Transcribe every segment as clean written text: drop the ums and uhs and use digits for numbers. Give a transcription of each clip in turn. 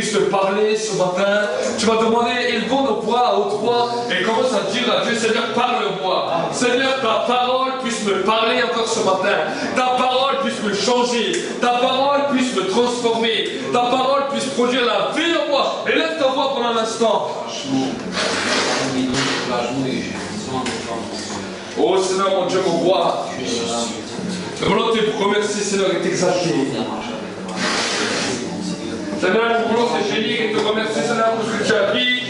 puisse te parler ce matin. Tu vas demander, élevons nos voix à haute voix et commence à dire à Dieu, Seigneur, parle-moi. Seigneur, ta parole puisse me parler encore ce matin. Ta parole puisse me changer. Ta parole puisse me transformer. Ta parole puisse produire la vie en moi. Élève ta voix pendant un instant. Oh Seigneur, mon Dieu, mon roi. La volonté pour remercier, Seigneur, est exaltée. Seigneur, pour volonté génie et te remercier, Seigneur, pour ce que tu as dit,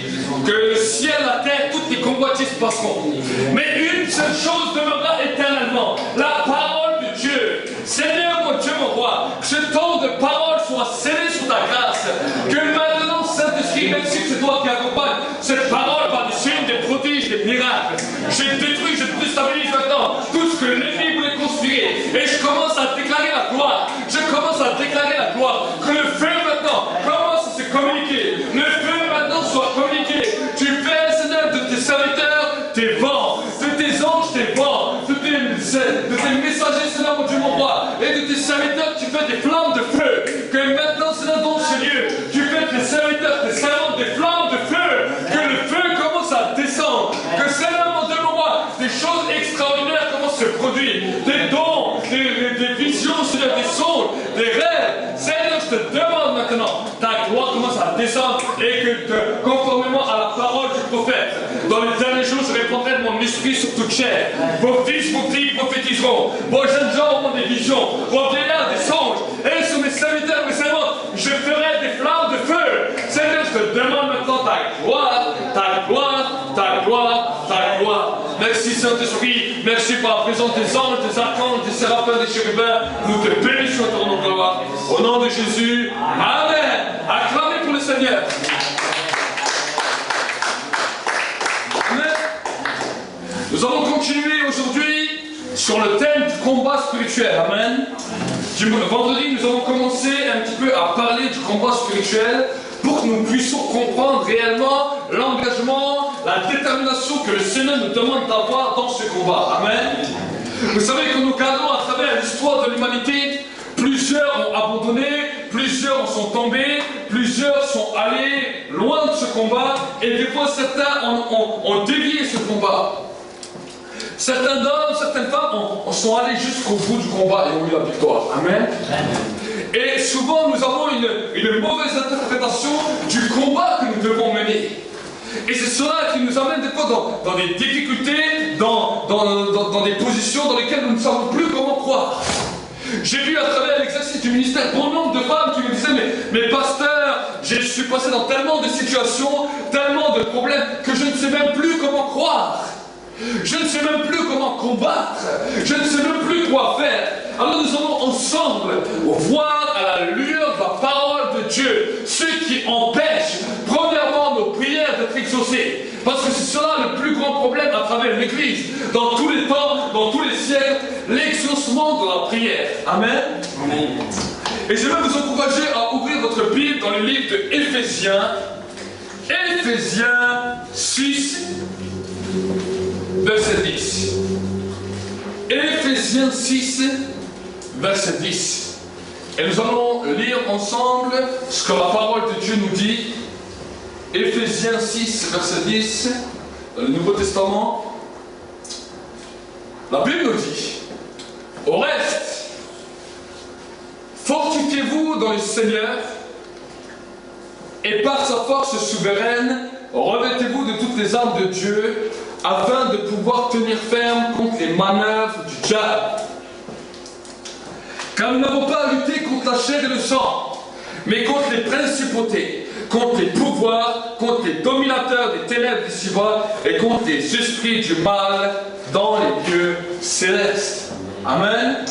que le ciel, la terre, toutes les convoitises passeront. Mais une seule chose demeurera éternellement, la parole de Dieu. Seigneur, mon Dieu, mon roi, que ce temps de parole soit scellé sous ta grâce. Que maintenant, Saint-Esprit, même si c'est toi qui accompagne, cette parole par des signes, des prodiges, des miracles. Je détruis, je déstabilise maintenant tout ce que l'ennemi voulait conspirer. Et je commence à déclarer la gloire. Je commence à déclarer la gloire. Que le feu maintenant commence à se communiquer. Le feu maintenant soit communiqué. Tu fais, Seigneur, de tes serviteurs tes vents, de tes anges tes vents, de tes messagers, Seigneur, mon Dieu, mon roi, et de tes serviteurs, tu fais des flammes de feu. Que maintenant, Seigneur, dans ce lieu, tu fais tes serviteurs, tes servantes, des flammes de feu. Que le feu commence à descendre. Que, Seigneur, mon Dieu, mon roi, des choses extraordinaires commencent à se produire. Des dons, des visions, Seigneur, des songes, des rêves. Seigneur, je te demande maintenant, ta gloire commence à descendre et que, conformément à la parole du prophète, dans les derniers jours, je répandrai de mon esprit sur toute chair. Vos fils, vos filles prophétiseront. Vos jeunes gens auront des visions. Vos vieillards des songes. Et sur mes serviteurs, mes servantes, je ferai des flammes de feu. Seigneur, je te demande maintenant ta gloire, ta gloire, ta gloire, ta gloire. Merci Saint-Esprit. Merci par la présence des anges, des archanges, des séraphins, des chérubins. Nous te bénissons ton nom de gloire. Au nom de Jésus. Amen. Acclamez pour le Seigneur. Nous allons continuer aujourd'hui sur le thème du combat spirituel. Amen. Vendredi, nous avons commencé un petit peu à parler du combat spirituel pour que nous puissions comprendre réellement l'engagement, la détermination que le Seigneur nous demande d'avoir dans ce combat. Amen. Vous savez que nous regardons à travers l'histoire de l'humanité, plusieurs ont abandonné, plusieurs en sont tombés, plusieurs sont allés loin de ce combat, et des fois certains ont dévié ce combat. Certains hommes, certaines femmes sont allés jusqu'au bout du combat et ont eu la victoire. Amen. Et souvent nous avons une mauvaise interprétation du combat que nous devons mener. Et c'est cela qui nous amène des fois dans des difficultés, dans des positions dans lesquelles nous ne savons plus comment croire. J'ai vu à travers l'exercice du ministère bon nombre de femmes qui me disaient mais pasteur, je suis passé dans tellement de situations, tellement de problèmes que je ne sais même plus comment croire. Je ne sais même plus comment combattre. Je ne sais même plus quoi faire. Alors nous allons ensemble voir à la lueur de la parole de Dieu ce qui empêche premièrement nos prières d'être exaucées. Parce que c'est cela le plus grand problème à travers l'Église. Dans tous les temps, dans tous les siècles, l'exaucement de la prière. Amen. Amen. Et je vais vous encourager à ouvrir votre Bible dans le livre de Éphésiens. Éphésiens 6. Verset 10. Éphésiens 6, verset 10. Et nous allons lire ensemble ce que la parole de Dieu nous dit. Éphésiens 6, verset 10, dans le Nouveau Testament. La Bible nous dit: au reste, fortifiez-vous dans le Seigneur, et par sa force souveraine, revêtez-vous de toutes les armes de Dieu, afin de pouvoir tenir ferme contre les manœuvres du diable. Car nous n'avons pas à lutter contre la chair et le sang, mais contre les principautés, contre les pouvoirs, contre les dominateurs des ténèbres d'ici-bas et contre les esprits du mal dans les lieux célestes. Amen.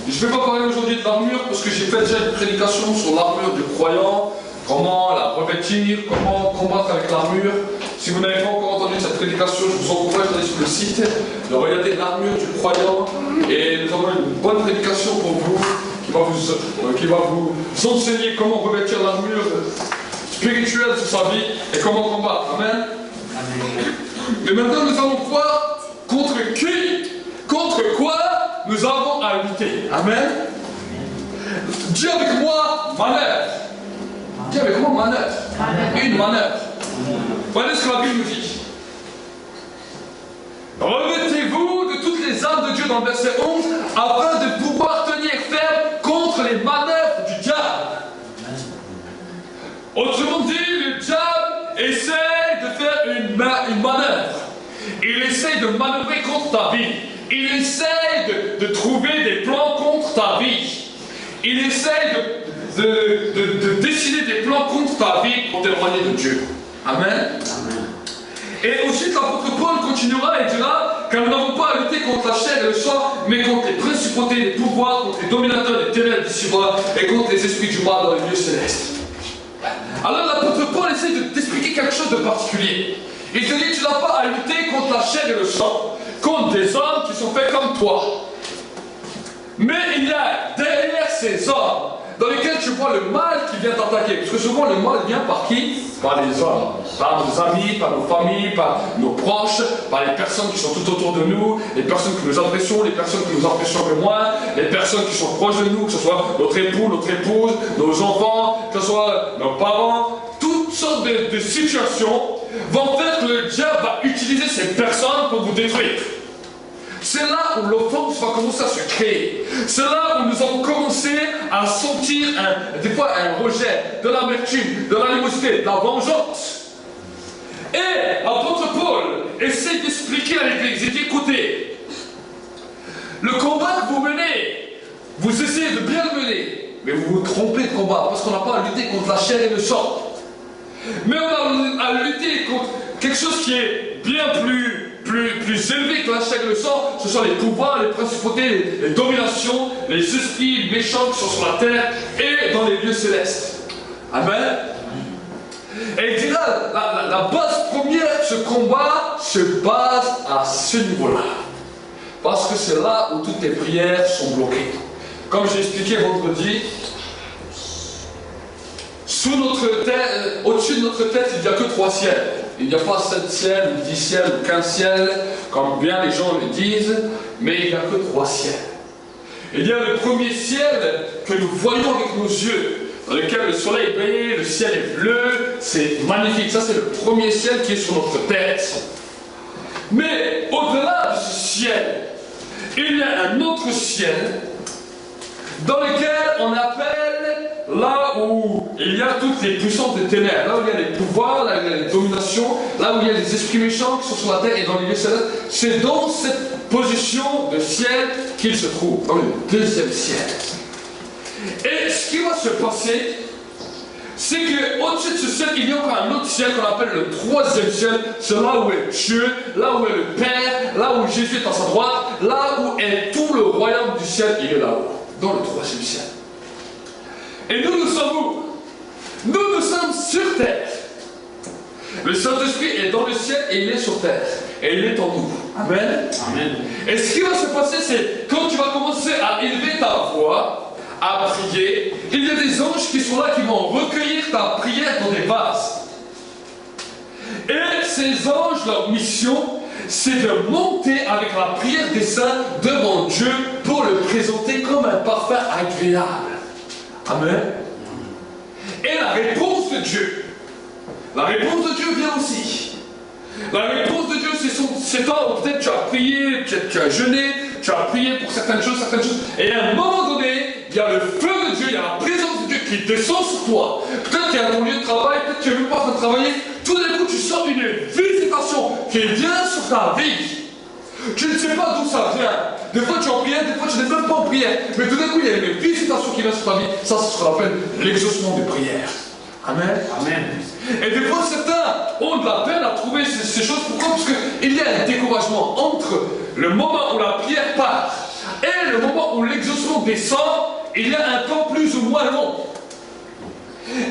Je ne vais pas parler aujourd'hui de l'armure parce que j'ai fait déjà une prédication sur l'armure du croyant, comment la revêtir, comment combattre avec l'armure. Si vous n'avez pas encore entendu cette prédication, je vous encourage d'aller sur le site, de regarder l'armure du croyant. Et nous avons une bonne prédication pour vous, qui va vous enseigner comment revêtir l'armure spirituelle sur sa vie et comment combattre. Amen. Mais maintenant, nous allons voir contre qui, contre quoi nous avons à lutter. Amen. Dis avec moi, malheur. Dis avec moi manœuvre. Une manœuvre. Voilà ce que la Bible nous dit. Revêtez-vous de toutes les armes de Dieu dans le verset 11 afin de pouvoir tenir ferme contre les manœuvres du diable. Autrement dit, le diable essaie de faire une manœuvre. Il essaie de manœuvrer contre ta vie. Il essaie de trouver des plans contre ta vie. Il essaie de décider des plans contre ta vie pour t'éloigner de Dieu. Amen. Et ensuite, l'apôtre Paul continuera et dira que nous n'avons pas à lutter contre la chair et le sang, mais contre les principautés, les pouvoirs, contre les dominateurs des ténèbres d'ici-bas et contre les esprits du mal dans les lieux célestes. Alors l'apôtre Paul essaie de t'expliquer quelque chose de particulier. Il te dit que tu n'as pas à lutter contre la chair et le sang, contre des hommes qui sont faits comme toi. Mais il y a derrière ces hommes dans lesquels tu vois le mal qui vient t'attaquer. Parce que souvent le mal vient par qui? Par les hommes. Par nos amis, par nos familles, par nos proches, par les personnes qui sont tout autour de nous, les personnes que nous apprécions, les personnes que nous apprécions le moins, les personnes qui sont proches de nous, que ce soit notre époux, notre épouse, nos enfants, que ce soit nos parents. Toutes sortes de situations vont faire que le diable va utiliser ces personnes pour vous détruire. C'est là où l'offense va commencer à se créer. C'est là où nous allons commencer à sentir des fois un rejet, de l'amertume, de l'animosité, de la vengeance. Et l'apôtre Paul essaie d'expliquer à l'Église. Il dit, écoutez, le combat que vous menez, vous essayez de bien le mener, mais vous vous trompez de combat, parce qu'on n'a pas à lutter contre la chair et le sang. Mais on a à lutter contre quelque chose qui est bien plus élevé que la chair et le sang. Ce sont les pouvoirs, les principautés, les dominations, les esprits méchants qui sont sur la terre et dans les lieux célestes. Amen. Et il dira, la base première de ce combat se base à ce niveau-là. Parce que c'est là où toutes les prières sont bloquées. Comme j'ai expliqué vendredi, sous notre tête, au-dessus de notre tête, il n'y a que 3 ciels. Il n'y a pas 7 ciels, ou 10 ciels, ou 15 ciels, comme bien les gens le disent, mais il n'y a que 3 ciels. Il y a le premier ciel que nous voyons avec nos yeux, dans lequel le soleil brille, le ciel est bleu, c'est magnifique. Ça, c'est le premier ciel qui est sur notre tête. Mais au-delà de ce ciel, il y a un autre ciel dans lequel on appelle là où il y a toutes les puissances des ténèbres, là où il y a les pouvoirs, là où il y a les dominations, là où il y a les esprits méchants qui sont sur la terre et dans les lieux célestes. C'est dans cette position de ciel qu'il se trouve, dans le deuxième ciel. Et ce qui va se passer, c'est qu'au-dessus de ce ciel, il y a encore un autre ciel qu'on appelle le troisième ciel. C'est là où est Dieu, là où est le Père, là où Jésus est à sa droite, là où est tout le royaume du ciel, il est là-haut, dans le troisième ciel. Et nous sommes où? Nous sommes sur terre. Le Saint-Esprit est dans le ciel et il est sur terre. Et il est en nous. Amen. Amen. Et ce qui va se passer, c'est quand tu vas commencer à élever ta voix, à prier, il y a des anges qui sont là qui vont recueillir ta prière dans des vases. Et ces anges, leur mission, c'est de monter avec la prière des saints devant Dieu pour le présenter comme un parfum agréable. Amen. Et la réponse de Dieu. La réponse de Dieu vient aussi. La réponse de Dieu, c'est quand peut-être tu as prié, peut-être tu as jeûné, tu as prié pour certaines choses. Et à un moment donné, il y a le feu de Dieu, il y a la présence de Dieu qui descend sur toi. Peut-être tu es à ton lieu de travail, peut-être tu n'es même pas en train de travailler. Tout d'un coup, tu sens une visitation qui vient sur ta vie. Tu ne sais pas d'où ça vient. Des fois tu es en prière, des fois tu n'es même pas en prière. Mais tout d'un coup, il y a une visitation qui vient sur ta vie. Ça, c'est ce qu'on appelle l'exaucement des prières. Amen. Amen. Et des fois, certains ont de la peine à trouver ces choses. Pourquoi? Parce qu'il y a un découragement entre le moment où la prière part et le moment où l'exaucement descend. Il y a un temps plus ou moins long.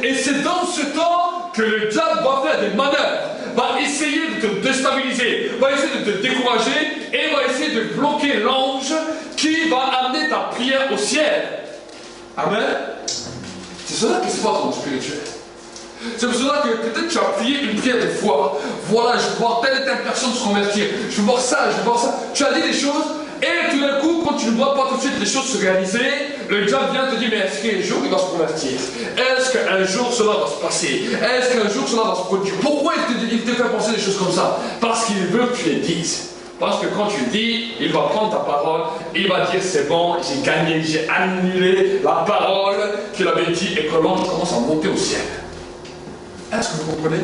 Et c'est dans ce temps que le diable va faire des manœuvres, va essayer de te déstabiliser, va essayer de te décourager et va essayer de bloquer l'ange qui va amener ta prière au ciel. Amen. C'est cela qui se passe dans le spirituel. C'est pour cela que peut-être tu as prié une prière de foi. Voilà, je veux voir telle et telle personne se convertir. Je veux voir ça, je veux voir ça. Tu as dit des choses, Et tout d'un coup, quand tu ne vois pas tout de suite les choses se réaliser, le diable vient te dire, mais est-ce qu'un jour il va se convertir? Est-ce qu'un jour cela va se passer? Est-ce qu'un jour cela va se produire? Pourquoi il te fait penser des choses comme ça? Parce qu'il veut que tu les dises. Parce que quand tu le dis, il va prendre ta parole, il va dire c'est bon, j'ai gagné, j'ai annulé la parole qu'il avait dit et que l'ange commence à monter au ciel. Est-ce que vous comprenez?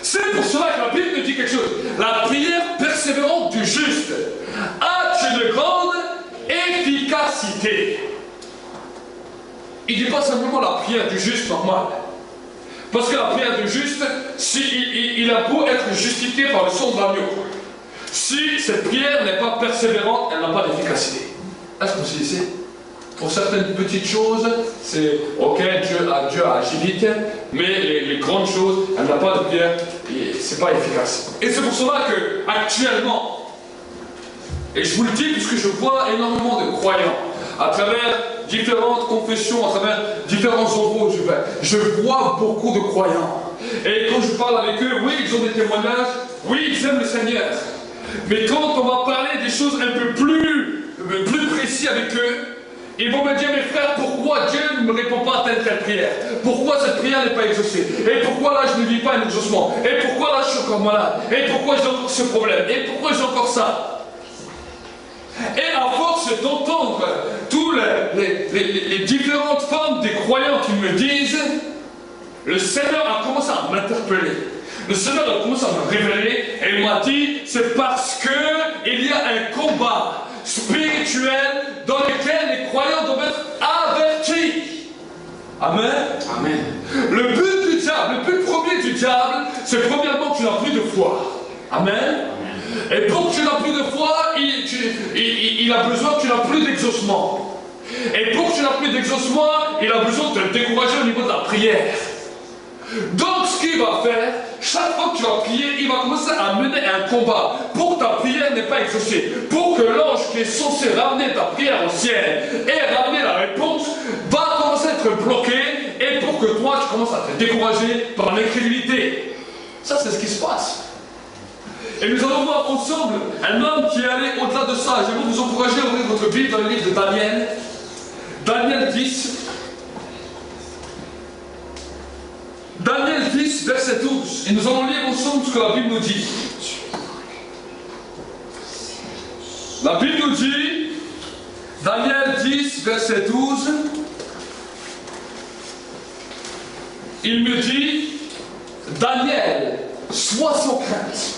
C'est pour cela que la Bible nous dit quelque chose. La prière persévérante du juste a une grande efficacité. Il ne dit pas simplement la prière du juste normale. Parce que la prière du juste, il a beau être justifié par le sang de l'agneau. Si cette prière n'est pas persévérante, elle n'a pas d'efficacité. Est-ce que vous saisissez? Pour certaines petites choses, c'est ok, Dieu a agi vite, mais les grandes choses, elle n'a pas de prière, et c'est pas efficace. Et c'est pour cela que actuellement, et je vous le dis puisque je vois énormément de croyants, à travers différentes confessions, à travers différents endroits où je vais, je vois beaucoup de croyants. Et quand je parle avec eux, oui, ils ont des témoignages, oui, ils aiment le Seigneur. Mais quand on va parler des choses un peu plus précises avec eux, ils vont me dire, mes frères, pourquoi Dieu ne me répond pas à telle prière? Pourquoi cette prière n'est pas exaucée? Et pourquoi là je ne vis pas un exaucement? Et pourquoi là je suis encore malade? Et pourquoi j'ai encore ce problème? Et pourquoi j'ai encore ça? Et à force d'entendre toutes les différentes formes des croyants qui me disent, le Seigneur a commencé à m'interpeller. Le Seigneur a commencé à me révéler et il m'a dit, c'est parce qu'il y a un combat spirituel dans lequel les croyants doivent être avertis. Amen. Amen. Le but du diable, le but premier du diable, c'est premièrement que tu n'as plus de foi. Amen. Amen. Et pour que tu n'as plus de foi, il a besoin que tu n'as plus d'exaucement. Et pour que tu n'as plus d'exaucement, il a besoin de te décourager au niveau de la prière. Donc ce qu'il va faire, chaque fois que tu vas prier, il va commencer à mener un combat pour que ta prière n'est pas exaucée, pour que l'ange qui est censé ramener ta prière au ciel et ramener la réponse va commencer à être bloqué et pour que toi tu commences à te décourager par l'incrédulité. Ça c'est ce qui se passe. Et nous allons voir ensemble un homme qui est allé au-delà de ça. J'aimerais vous encourager à ouvrir votre Bible dans le livre de Daniel. Daniel 10. Daniel 10, verset 12. Et nous allons lire ensemble ce que la Bible nous dit. La Bible nous dit, Daniel 10, verset 12, il me dit, Daniel, sois sans crainte.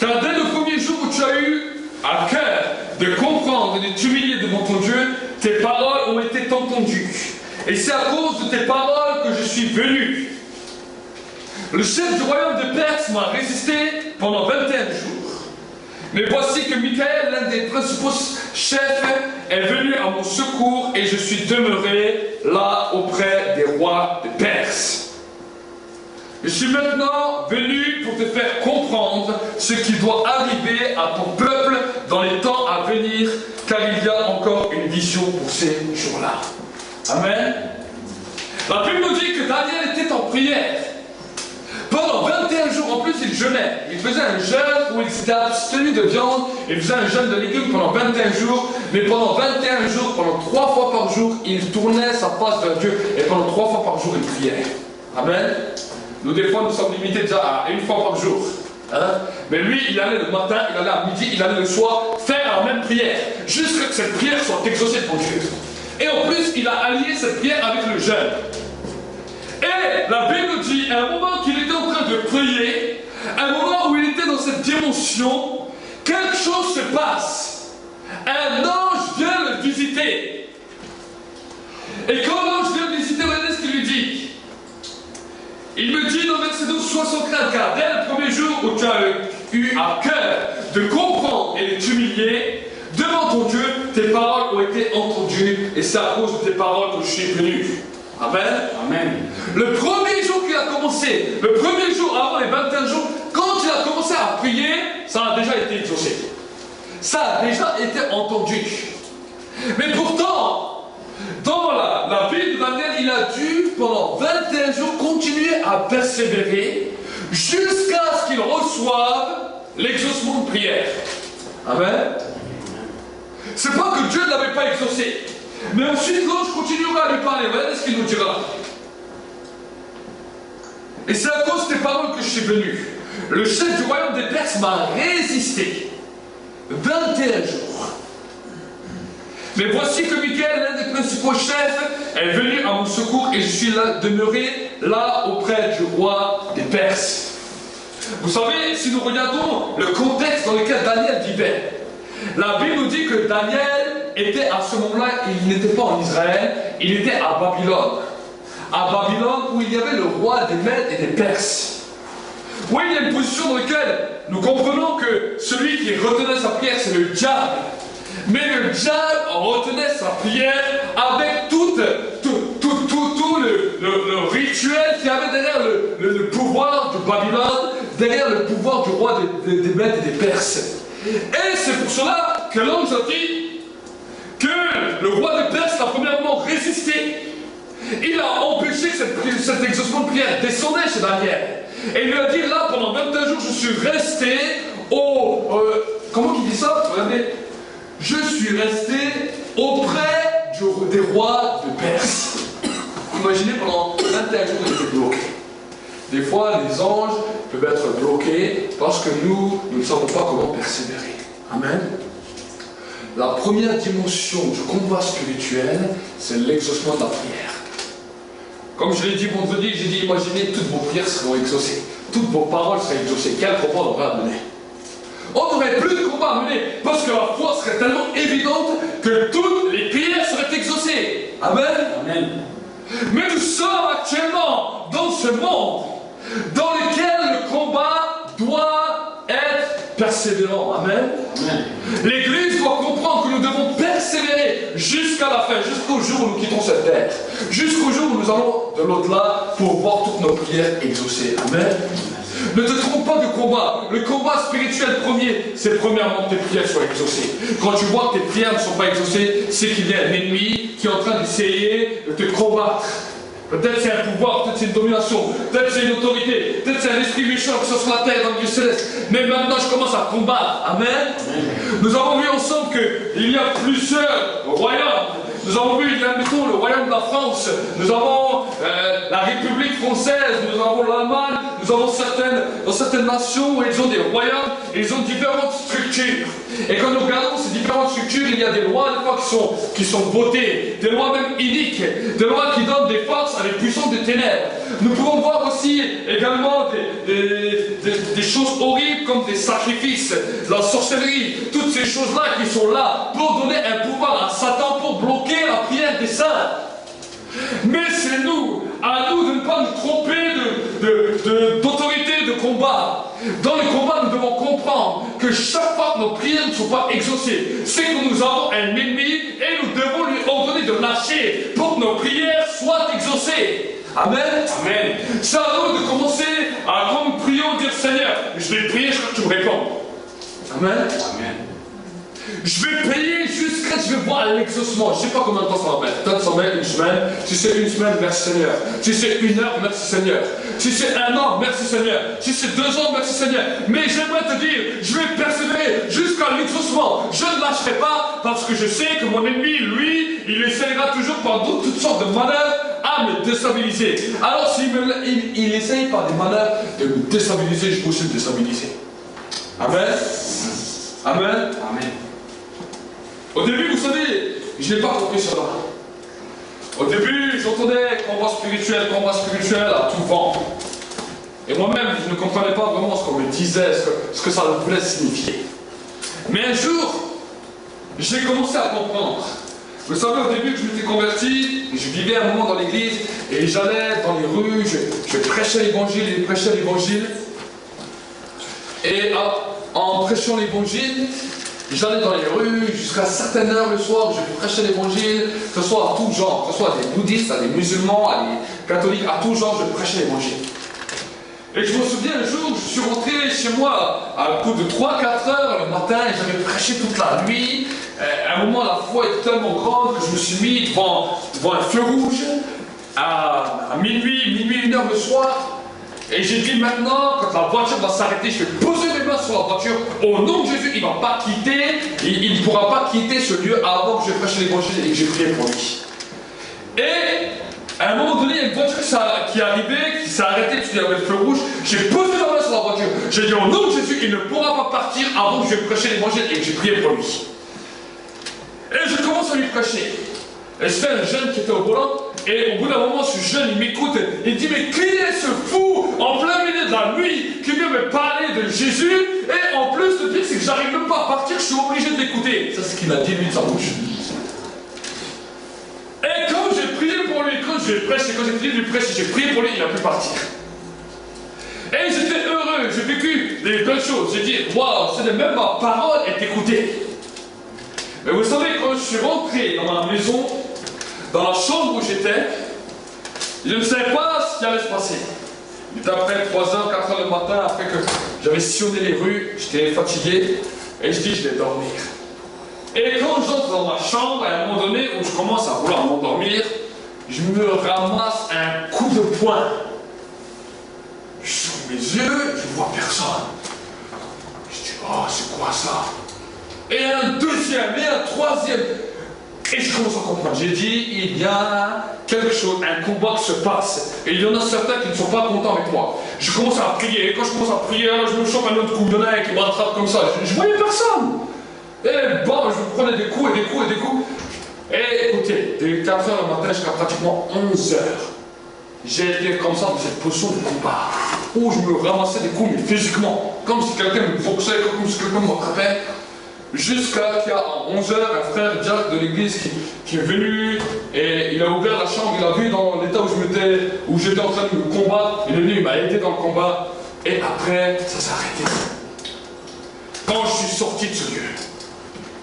Car dès le premier jour où tu as eu à cœur de comprendre et de t'humilier devant ton Dieu, tes paroles ont été entendues. Et c'est à cause de tes paroles que je suis venu. Le chef du royaume de Perse m'a résisté pendant 21 jours. Mais voici que Michael, l'un des principaux chefs, est venu à mon secours et je suis demeuré là auprès des rois de Perse. Je suis maintenant venu pour te faire comprendre ce qui doit arriver à ton peuple dans les temps à venir, car il y a encore une vision pour ces jours-là. Amen. La Bible nous dit que Daniel était en prière. Pendant 21 jours, en plus il jeûnait. Il faisait un jeûne où il s'était abstenu de viande. Il faisait un jeûne de légumes pendant 21 jours. Mais pendant 21 jours, pendant 3 fois par jour, il tournait sa face vers Dieu. Et pendant 3 fois par jour, il priait. Amen. Nous, des fois, nous sommes limités déjà à 1 fois par jour. Hein? Mais lui, il allait le matin, il allait à midi, il allait le soir faire la même prière. Jusqu'à ce que cette prière soit exaucée pour Dieu. Et en plus, il a allié cette prière avec le jeûne. Et la Bible nous dit, à un moment qu'il était en train de prier, un moment où il était dans cette dimension, quelque chose se passe. Un ange vient le visiter. Et quand l'ange vient le visiter, regardez ce qu'il lui dit. Il me dit dans verset 12, 64, car dès le premier jour où tu as eu à cœur de comprendre et de t'humilier, devant ton Dieu, tes paroles ont été entendues, et c'est à cause de tes paroles que je suis venu. Amen. Amen. Le premier jour qu'il a commencé, le premier jour avant les 21 jours, quand il a commencé à prier, ça a déjà été exaucé. Ça a déjà été entendu. Mais pourtant, dans la vie de Daniel, il a dû, pendant 21 jours, continuer à persévérer jusqu'à ce qu'il reçoive l'exaucement de prière. Amen. C'est pas que Dieu ne l'avait pas exaucé. Mais ensuite, l'ange continuera à lui parler. Regardez ce qu'il nous dira. Et c'est à cause des paroles que je suis venu. Le chef du royaume des Perses m'a résisté 21 jours. Mais voici que Michael, l'un des principaux chefs, est venu à mon secours et je suis là, demeuré là auprès du roi des Perses. Vous savez, si nous regardons le contexte dans lequel Daniel vivait, la Bible nous dit que Daniel était à ce moment-là, il n'était pas en Israël, il était à Babylone. À Babylone où il y avait le roi des Mèdes et des Perses. Oui, il y a une position dans laquelle nous comprenons que celui qui retenait sa prière, c'est le diable. Mais le diable retenait sa prière avec tout le rituel qu'il y avait derrière le pouvoir de Babylone, derrière le pouvoir du roi des Mèdes et des Perses. Et c'est pour cela que l'ange a dit que le roi des Perses a premièrement résisté. Il a empêché que cet exaucement de prière descendait chez Daniel. Et il lui a dit, là, pendant 21 jours, je suis resté comment il dit ça? Regardez. Je suis resté auprès des rois de Perse. Imaginez, pendant 21 jours, il était bloqué. Des fois, les anges peuvent être bloqués parce que nous ne savons pas comment persévérer. Amen. La première dimension du combat spirituel, c'est l'exaucement de la prière. Comme je l'ai dit vendredi, j'ai dit, imaginez, toutes vos prières seront exaucées. Toutes vos paroles seraient exaucées. Quel combat on aurait à mener? On n'aurait plus de combat à mener parce que la foi serait tellement évidente que toutes les prières seraient exaucées. Amen. Amen. Mais nous sommes actuellement dans ce monde dans lequel le combat doit être persévérant. Amen. Amen. L'Église doit comprendre que nous devons persévérer jusqu'à la fin, jusqu'au jour où nous quittons cette terre, jusqu'au jour où nous allons de l'au-delà pour voir toutes nos prières exaucées. Amen. Ne te trompe pas de combat. Le combat spirituel premier, c'est premièrement que tes prières soient exaucées. Quand tu vois que tes prières ne sont pas exaucées, c'est qu'il y a un ennemi qui est en train d'essayer de te combattre. Peut-être c'est un pouvoir, peut-être c'est une domination, peut-être c'est une autorité, peut-être c'est un esprit méchant que ce soit sur la terre, dans le Dieu céleste. Mais maintenant je commence à combattre. Amen. Amen. Nous avons vu ensemble qu'il y a plusieurs royaumes. Nous avons vu, mettons, le royaume de la France, nous avons la République française, nous avons l'Allemagne, nous avons dans certaines nations où ils ont des royaumes, et ils ont différentes structures. Et quand nous regardons ces différentes structures, il y a des lois des fois qui sont votées, des lois même iniques, des lois qui donnent des forces à des puissances des ténèbres. Nous pouvons voir aussi également des choses horribles comme des sacrifices, la sorcellerie, toutes ces choses-là qui sont là pour donner un pouvoir à Satan pour bloquer la prière des saints. Mais c'est à nous de ne pas nous tromper d'autorité de combat. Dans le combat, nous devons comprendre que chaque fois que nos prières ne sont pas exaucées, c'est que nous avons un ennemi et nous devons lui ordonner de lâcher pour que nos prières soient exaucées. Amen. Amen. C'est à nous de commencer à, quand nous prions, dire Seigneur, je vais prier jusqu'à ce que tu me répondes. Amen. Amen. Je vais payer jusqu'à ce que je vais voir l'exaucement. Je ne sais pas combien de temps ça va mettre. Peut-être ça va mettre une semaine. Si c'est une semaine, merci Seigneur. Si c'est une heure, merci Seigneur. Si c'est un an, merci Seigneur. Si c'est 2 ans, merci Seigneur. Mais j'aimerais te dire, je vais persévérer jusqu'à l'exaucement. Je ne lâcherai pas parce que je sais que mon ennemi, lui, il essaiera toujours par toutes sortes de manœuvres à me déstabiliser. Alors s'il essaye par des manœuvres de me déstabiliser, je peux aussi le déstabiliser. Amen. Amen. Amen. Au début, vous savez, je n'ai pas compris cela. Au début, j'entendais combat spirituel à tout vent. Et moi-même, je ne comprenais pas vraiment ce qu'on me disait, ce que ça voulait signifier. Mais un jour, j'ai commencé à comprendre. Vous savez, au début que je m'étais converti, je vivais un moment dans l'église, et j'allais dans les rues, je prêchais l'évangile, Et en prêchant l'évangile, j'allais dans les rues jusqu'à certaines heures le soir, je prêchais l'évangile, que ce soit à tout genre, que ce soit à des bouddhistes, à des musulmans, à des catholiques, à tout genre, je prêchais l'évangile. Et je me souviens un jour, je suis rentré chez moi à coup de 3-4 heures le matin, et j'avais prêché toute la nuit. À un moment, la foi était tellement grande que je me suis mis devant un feu rouge à minuit, 1 heure le soir. Et j'ai dit maintenant, quand la voiture va s'arrêter, je vais poser mes mains sur la voiture. Au nom de Jésus, il ne va pas quitter, il ne pourra pas quitter ce lieu avant que je prêche l'évangile et que j'ai prié pour lui. Et à un moment donné, il y a une voiture qui est arrivée, qui s'est arrêtée parce qu'il y avait le feu rouge. J'ai posé ma main sur la voiture. J'ai dit au nom de Jésus, il ne pourra pas partir avant que je prêche l'évangile et que j'ai prié pour lui. Et je commence à lui prêcher. Et c'était un jeune qui était au volant. Et au bout d'un moment, ce jeune, il m'écoute. Il dit, mais qui est ce fou en plein milieu de la nuit qui vient me parler de Jésus? Et en plus, le pire, c'est que j'arrive même pas à partir, je suis obligé de l'écouter. C'est ce qu'il a dit, lui, de sa bouche. Et quand j'ai prié pour lui, quand j'ai prêché, quand j'ai prié de lui prêcher, j'ai prié pour lui, il a pu partir. Et j'étais heureux, j'ai vécu des belles choses. J'ai dit, waouh, c'est de même ma parole est écoutée. Mais vous savez, quand je suis rentré dans ma maison, dans la chambre où j'étais, je ne savais pas ce qui allait se passer. Il était après 3h, 4h le matin, après que j'avais sillonné les rues, j'étais fatigué, et je dis, je vais dormir. Et quand j'entre dans ma chambre, à un moment donné, où je commence à vouloir m'endormir, je me ramasse un coup de poing. J'ouvre mes yeux, je ne vois personne. Je dis, oh, c'est quoi ça? Et un deuxième, et un troisième. Et je commence à comprendre. J'ai dit, il y a quelque chose, un combat qui se passe. Et il y en a certains qui ne sont pas contents avec moi. Je commence à prier. Et quand je commence à prier, alors je me chope un autre coup. Il y en a un qui me rattrape comme ça. Je ne voyais personne. Et bon, je me prenais des coups et des coups et des coups. Et écoutez, de 4h le matin jusqu'à pratiquement 11h, j'ai été comme ça dans cette position de combat. Où je me ramassais des coups, mais physiquement. Comme si quelqu'un me boxait, comme si quelqu'un m'attrapait. Jusqu'à qu'il y a à 11h, un frère Jack de l'église qui est venu et il a ouvert la chambre, il a vu dans l'état où j'étais en train de me combattre, il est venu, il m'a aidé dans le combat et après, ça s'est arrêté. Quand je suis sorti de ce lieu,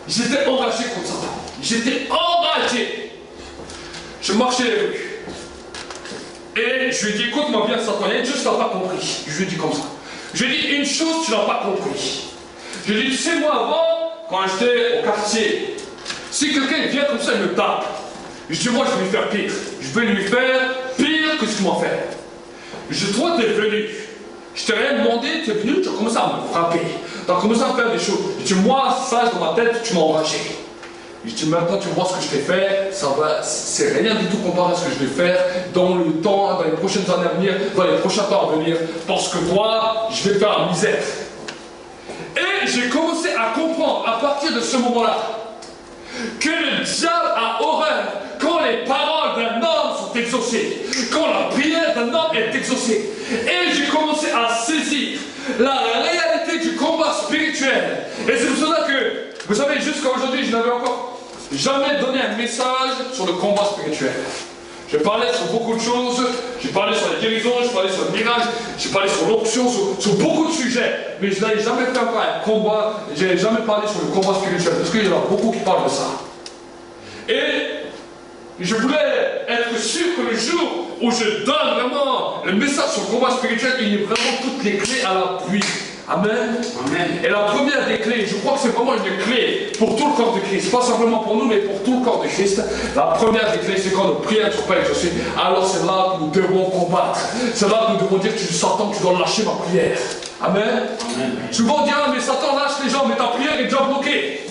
j'étais enragé contre Satan. J'étais enragé. Je marchais les rues. Et je lui ai dit, écoute-moi bien Satan, il y a une chose que tu n'as pas compris. Je lui ai dit comme ça. Je lui ai dit, une chose tu n'as pas compris. Je lui ai dit, tu sais moi avant, quand j'étais au quartier, si quelqu'un vient comme ça et me tape, je dis moi je vais lui faire pire. Je vais lui faire pire que ce qu'il m'a fait. Toi t'es venu, je t'ai rien demandé, tu es venu, tu as commencé à me frapper. Tu as commencé à faire des choses. Je dis moi ça dans ma tête, tu m'as enragé. Je dis maintenant tu vois ce que je t'ai fait, ça va, c'est rien du tout comparé à ce que je vais faire dans le temps, dans les prochaines années à venir, dans les prochains temps à venir, parce que toi, je vais faire la misère. Et j'ai commencé à comprendre à partir de ce moment-là que le diable a horreur quand les paroles d'un homme sont exaucées, quand la prière d'un homme est exaucée. Et j'ai commencé à saisir la réalité du combat spirituel. Et c'est pour cela que, vous savez, jusqu'à aujourd'hui, je n'avais encore jamais donné un message sur le combat spirituel. Je parlais sur beaucoup de choses, j'ai parlé sur la guérison, j'ai parlé sur le miracle, j'ai parlé sur l'onction, sur beaucoup de sujets. Mais je n'avais jamais fait encore un combat, je n'ai jamais parlé sur le combat spirituel, parce qu'il y en a beaucoup qui parlent de ça. Et je voulais être sûr que le jour où je donne vraiment le message sur le combat spirituel, il y ait vraiment toutes les clés à l'appui. Amen. Amen. Et la première des clés, je crois que c'est vraiment une clé pour tout le corps de Christ, pas simplement pour nous, mais pour tout le corps de Christ. La première des clés, c'est quand nos prières ne sont pas exaucées. Alors c'est là que nous devons combattre. C'est là que nous devons dire que Satan, tu dois lâcher ma prière. Amen. Amen. Souvent on dit, ah, mais Satan lâche les gens, mais ta prière est déjà bloquée.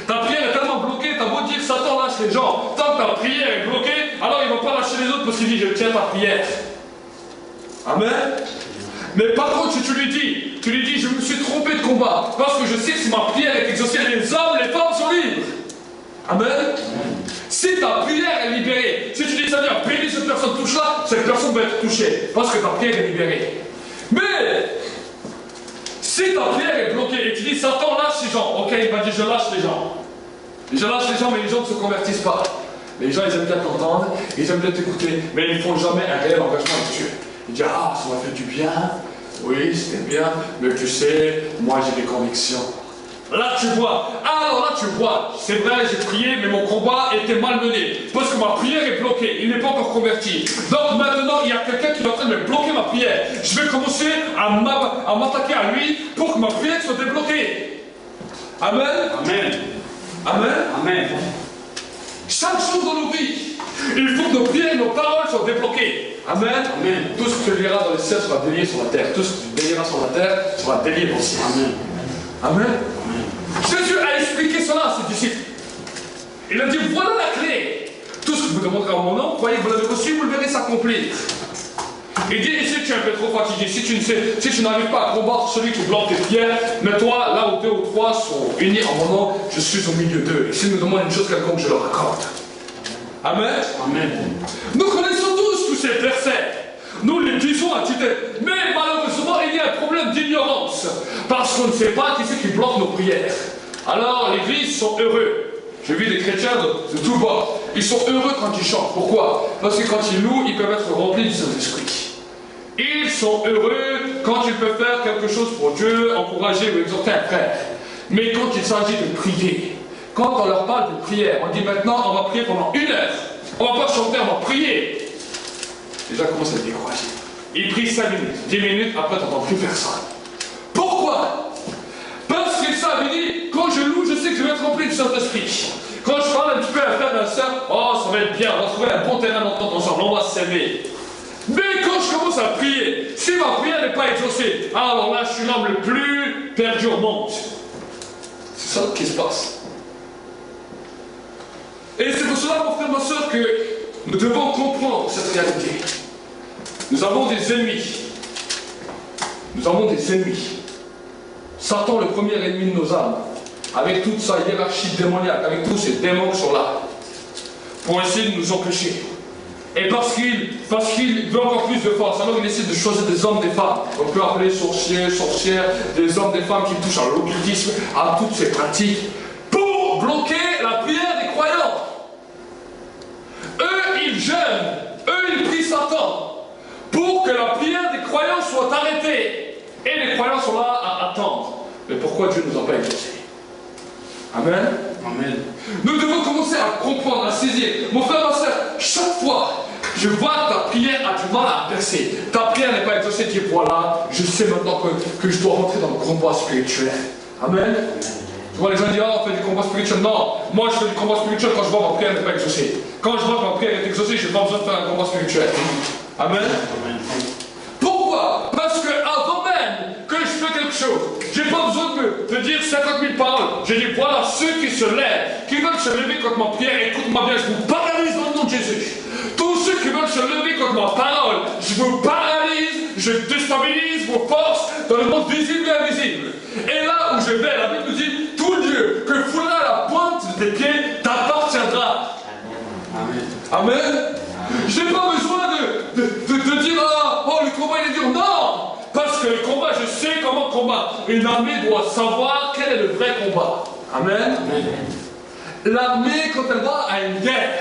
Ta prière est tellement bloquée, t'as beau dire Satan lâche les gens. Tant que ta prière est bloquée, alors il ne va pas lâcher les autres parce qu'il dit, je tiens ta prière. Amen. Mais par contre, si tu lui dis, je me suis trompé de combat, parce que je sais que si ma prière est exaucée, les hommes, les femmes sont libres. Amen. Si ta prière est libérée, si tu dis, Seigneur, bénis cette personne, touche-la, cette personne va être touchée, parce que ta prière est libérée. Mais, si ta prière est bloquée et tu dis, Satan lâche les gens, ok, il va dire, je lâche les gens. Je lâche les gens, mais les gens ne se convertissent pas. Les gens, ils aiment bien t'entendre, ils aiment bien t'écouter, mais ils ne font jamais un réel engagement avec Dieu. Il dit, ah, ça m'a fait du bien, oui, c'était bien, mais tu sais, moi j'ai des convictions. Là tu vois, alors là tu vois, c'est vrai, j'ai prié, mais mon combat était mal mené, parce que ma prière est bloquée, il n'est pas encore converti. Donc maintenant, il y a quelqu'un qui est en train de me bloquer ma prière. Je vais commencer à m'attaquer à lui pour que ma prière soit débloquée. Amen. Amen. Amen. Amen. Chaque jour dans nos vies, Il faut que nos prières, nos paroles soient débloquées. Amen. Amen. Tout ce que tu liras dans les ciels sera délié sur la terre. Tout ce que tu délieras sur la terre sera délié dans le ciel. Amen. Amen. Amen. Jésus a expliqué cela à ses disciples. Il a dit, voilà la clé. Tout ce que vous demanderez en mon nom, croyez que vous l'avez reçu, vous le verrez s'accomplir. Il dit, et si tu es un peu trop fatigué, si tu n'arrives pas à combattre celui qui bloque tes pierres, mets-toi là où deux ou trois sont unis en mon nom, je suis au milieu d'eux. Et s'ils me demandent une chose quelconque, je leur accorde. Amen. Amen. Nous connaissons tous ces versets. Nous les disons à titre. Mais malheureusement, il y a un problème d'ignorance. Parce qu'on ne sait pas qui c'est qui bloque nos prières. Alors, l'église sont heureux. J'ai vu des chrétiens de tous bords. Ils sont heureux quand ils chantent. Pourquoi? Parce que quand ils louent, ils peuvent être remplis du Saint-Esprit. Ils sont heureux quand ils peuvent faire quelque chose pour Dieu, encourager ou exhorter un frère. Mais quand il s'agit de prier, quand on leur parle de prière, on dit maintenant on va prier pendant 1 heure. On ne va pas chanter, on va prier. Les gens commencent à se décourager. Ils prient 5 minutes, 10 minutes, après tu n'entends plus personne. Pourquoi? Parce qu'ils savent, ils disent, quand je loue, je sais que je vais être rempli du Saint-Esprit. Quand je parle un petit peu à un frère, à un soeur, oh ça va être bien, on va trouver un bon terrain d'entente ensemble, on va s'aimer. Mais quand je commence à prier, si ma prière n'est pas exaucée, alors là je suis l'homme le plus perdu au monde. C'est ça qui se passe. Et c'est pour cela, mon frère, ma soeur, que nous devons comprendre cette réalité. Nous avons des ennemis. Nous avons des ennemis. Satan, le premier ennemi de nos âmes, avec toute sa hiérarchie démoniaque, avec tous ces démons qui sont là, pour essayer de nous empêcher. Et parce qu'il veut encore plus de force, alors il essaie de choisir des hommes, des femmes. On peut appeler sorciers, sorcières, des hommes, des femmes qui touchent à l'occultisme, à toutes ces pratiques, pour bloquer la prière des croyants. Eux, ils jeûnent, eux, ils prient Satan, pour que la prière des croyants soit arrêtée. Et les croyants sont là à attendre. Mais pourquoi Dieu ne nous a pas exaucés? Amen. Amen. Nous devons commencer à comprendre, à saisir. Mon frère, ma soeur, chaque fois je vois que ta prière a du mal à percer, ta prière n'est pas exaucée, tu dis voilà, je sais maintenant que je dois rentrer dans le combat spirituel. Amen. Tu vois, les gens disent, ah, on fait du combat spirituel. Non, moi je fais du combat spirituel quand je vois que ma prière n'est pas exaucée. Quand je vois que ma prière est exaucée, je n'ai pas besoin de faire un combat spirituel. Amen. Amen. Pourquoi? Parce que avant même que je fais quelque chose, j'ai pas besoin de dire 50 000 paroles. J'ai dit voilà ceux qui se lèvent, qui veulent se lever contre ma prière, écoute-moi bien, je vous paralyse dans le nom de Jésus. Tous ceux qui veulent se lever contre ma parole, je vous paralyse, je déstabilise vos forces dans le monde visible et invisible. Et là où je vais, la Bible nous dit, tout Dieu que foulera la pointe de tes pieds t'appartiendra. Amen. Amen. Je n'ai pas besoin de dire oh le combat il est dur. Non. Parce que le combat, je sais comment combattre. Une armée doit savoir quel est le vrai combat. Amen. L'armée, quand elle va à une guerre,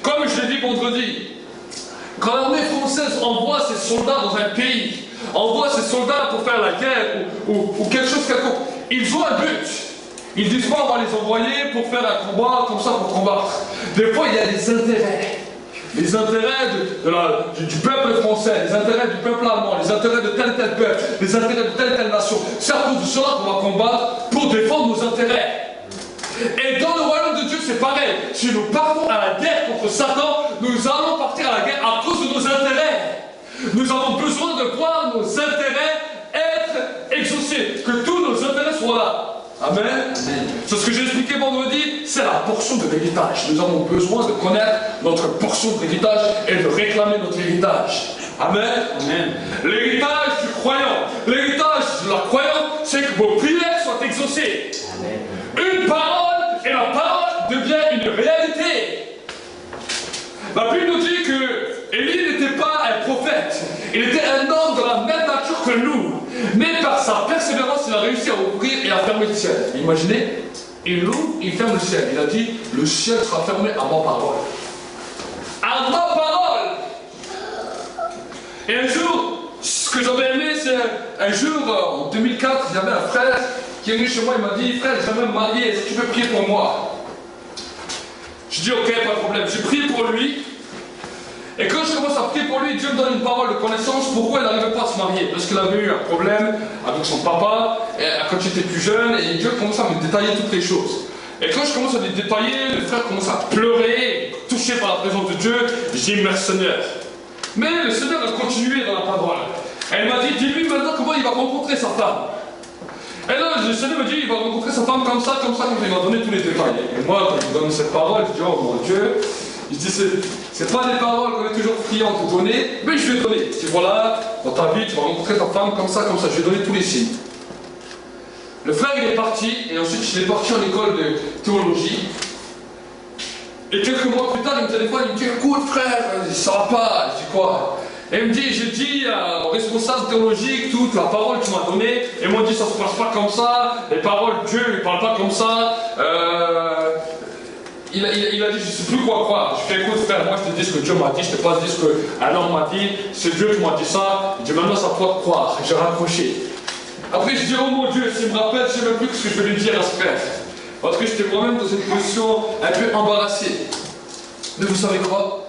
comme je l'ai dit vendredi, quand l'armée française envoie ses soldats dans un pays, envoie ses soldats pour faire la guerre ou quelque chose quelconque, ils ont un but. Ils disent pas on va les envoyer pour faire un combat comme ça pour combattre. Des fois il y a des intérêts. Les intérêts du peuple français, les intérêts du peuple allemand, les intérêts de tel peuple, les intérêts de telle nation. C'est à cause de cela qu'on va combattre pour défendre nos intérêts. Et dans le royaume de Dieu, c'est pareil. Si nous partons à la guerre contre Satan, nous allons partir à la guerre à cause de nos intérêts. Nous avons besoin de voir nos intérêts être exaucés, que tous nos intérêts soient là. Amen. C'est ce que j'ai expliqué vendredi, c'est la portion de l'héritage. Nous avons besoin de connaître notre portion de l'héritage et de réclamer notre héritage. Amen. Amen. L'héritage du croyant, l'héritage de la croyante, c'est que vos prières soient exaucées. Amen. Une parole et la parole devient une réalité. La Bible nous dit que Élie n'était pas un prophète, il était un homme de la même nature que nous. Mais par sa persévérance, il a réussi à ouvrir et à fermer le ciel. Imaginez, il ouvre, il ferme le ciel. Il a dit, le ciel sera fermé à ma parole. À ma parole. Et un jour, ce que j'avais aimé, c'est un jour, en 2004, il y avait un frère qui est venu chez moi, il m'a dit, frère, je vais me marier, est-ce que tu peux prier pour moi? Je dis, ok, pas de problème. J'ai prié pour lui. Et quand je commence à prier pour lui, Dieu me donne une parole de connaissance. Pourquoi il n'arrivait pas à se marier? Parce qu'il avait eu un problème avec son papa quand il était plus jeune, et Dieu commence à me détailler toutes les choses. Et quand je commence à les détailler, le frère commence à pleurer, tout touché par la présence de Dieu. Je dis merci Seigneur. Mais le Seigneur a continué dans la parole. Elle m'a dit, dis-lui maintenant comment il va rencontrer sa femme. Et là, le Seigneur me dit, il va rencontrer sa femme comme ça, comme ça, comme ça. Il m'a donné tous les détails. Et moi, quand il me donne cette parole, je dis, oh mon Dieu. Je dis, c'est pas des paroles qu'on est toujours friand de donner, mais je vais donner. Je dis, voilà, dans ta vie, tu vas rencontrer ta femme comme ça, comme ça. Je vais donner tous les signes. Le frère, il est parti, et ensuite, il est parti en école de théologie. Et quelques mois plus tard, il me téléphone, il me dit, écoute frère, ça va pas. Je dis, quoi? Et il me dit, j'ai dit au responsable théologique toute la parole que tu m'as donnée, et moi, il dit, ça se passe pas comme ça, les paroles de Dieu, il parle pas comme ça. Il a dit, je sais plus quoi croire. Je fais, écoute frère, moi je te dis ce que Dieu m'a dit, je te pas dit ce qu'un homme m'a dit, c'est Dieu qui m'a dit ça. Il dit, maintenant ça doit te croire. J'ai raccroché. Après, je dis, oh mon Dieu, s'il me rappelle, je ne sais même plus ce que je vais lui dire à ce frère. Parce que j'étais moi-même dans une position un peu embarrassée. Mais vous savez quoi?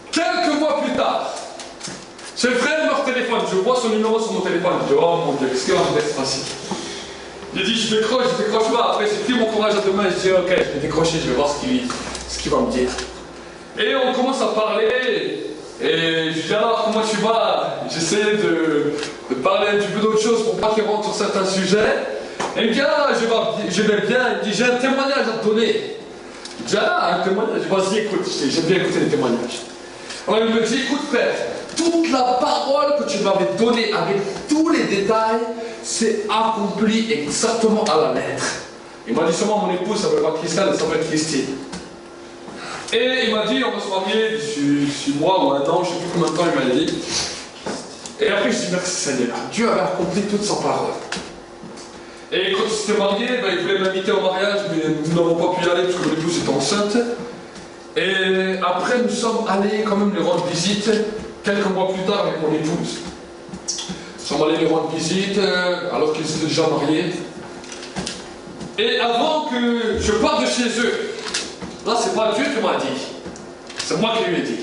Quelques mois plus tard, ce frère me téléphone, je vois son numéro sur mon téléphone, je dis, oh mon Dieu, qu'est-ce qu'il va me faire facile? J'ai dit, je décroche pas. Après, j'ai pris mon courage à deux mains, je dis, ok, je vais décrocher, je vais voir ce qu'il va me dire. Et on commence à parler, et je dis, alors, comment tu vas? J'essaie de parler un petit peu d'autre chose pour pas qu'il rentre sur certains sujets. Et il me dit, ah, je vais bien. Il me dit, j'ai un témoignage à te donner. Je dis, ah, un témoignage? Vas-y, écoute, j'aime bien écouter les témoignages. Alors il me dit, écoute frère, toute la parole que tu m'avais donnée avec tous les détails, c'est accompli exactement à la lettre. Il m'a dit seulement mon épouse, ça ne s'appelle pas Christelle, ça s'appelle Christine. Et il m'a dit, on va se marier d'ici 6 mois ou un an, je ne sais plus combien de temps il m'a dit. Et après je dis merci Seigneur, Dieu avait accompli toute sa parole. Et quand il s'était marié, ben, il voulait m'inviter au mariage, mais nous n'avons pas pu y aller parce que l'épouse était enceinte. Et après nous sommes allés quand même lui rendre visite, quelques mois plus tard avec mon épouse. Nous sommes allés lui rendre visite alors qu'ils étaient déjà mariés. Et avant que je parte de chez eux, là c'est pas Dieu qui m'a dit, c'est moi qui lui ai dit.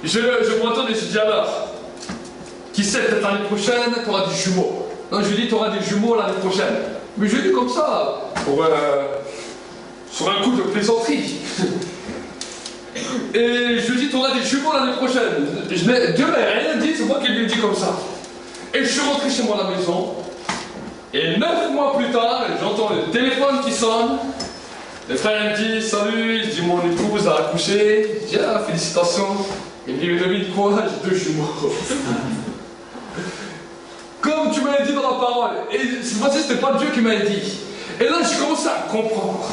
Je m'entends et je dis alors, qui sait, peut-être l'année prochaine, tu auras des jumeaux. Non, je lui dis, tu auras des jumeaux l'année prochaine. Mais je lui dis comme ça, sur un coup de plaisanterie. Et je lui dis, tu auras des jumeaux l'année prochaine. Dieu n'a rien dit, c'est moi qui lui ai dit comme ça. Et je suis rentré chez moi à la maison. Et 9 mois plus tard, j'entends le téléphone qui sonne. Le frère me dit, salut, je dis, mon épouse a accouché. Je dis, ah, félicitations. Il me dit, mais devine quoi, j'ai 2 jumeaux. Comme tu m'avais dit dans la parole. Et cette fois-ci, c'était pas Dieu qui m'avait dit. Et là, j'ai commencé à comprendre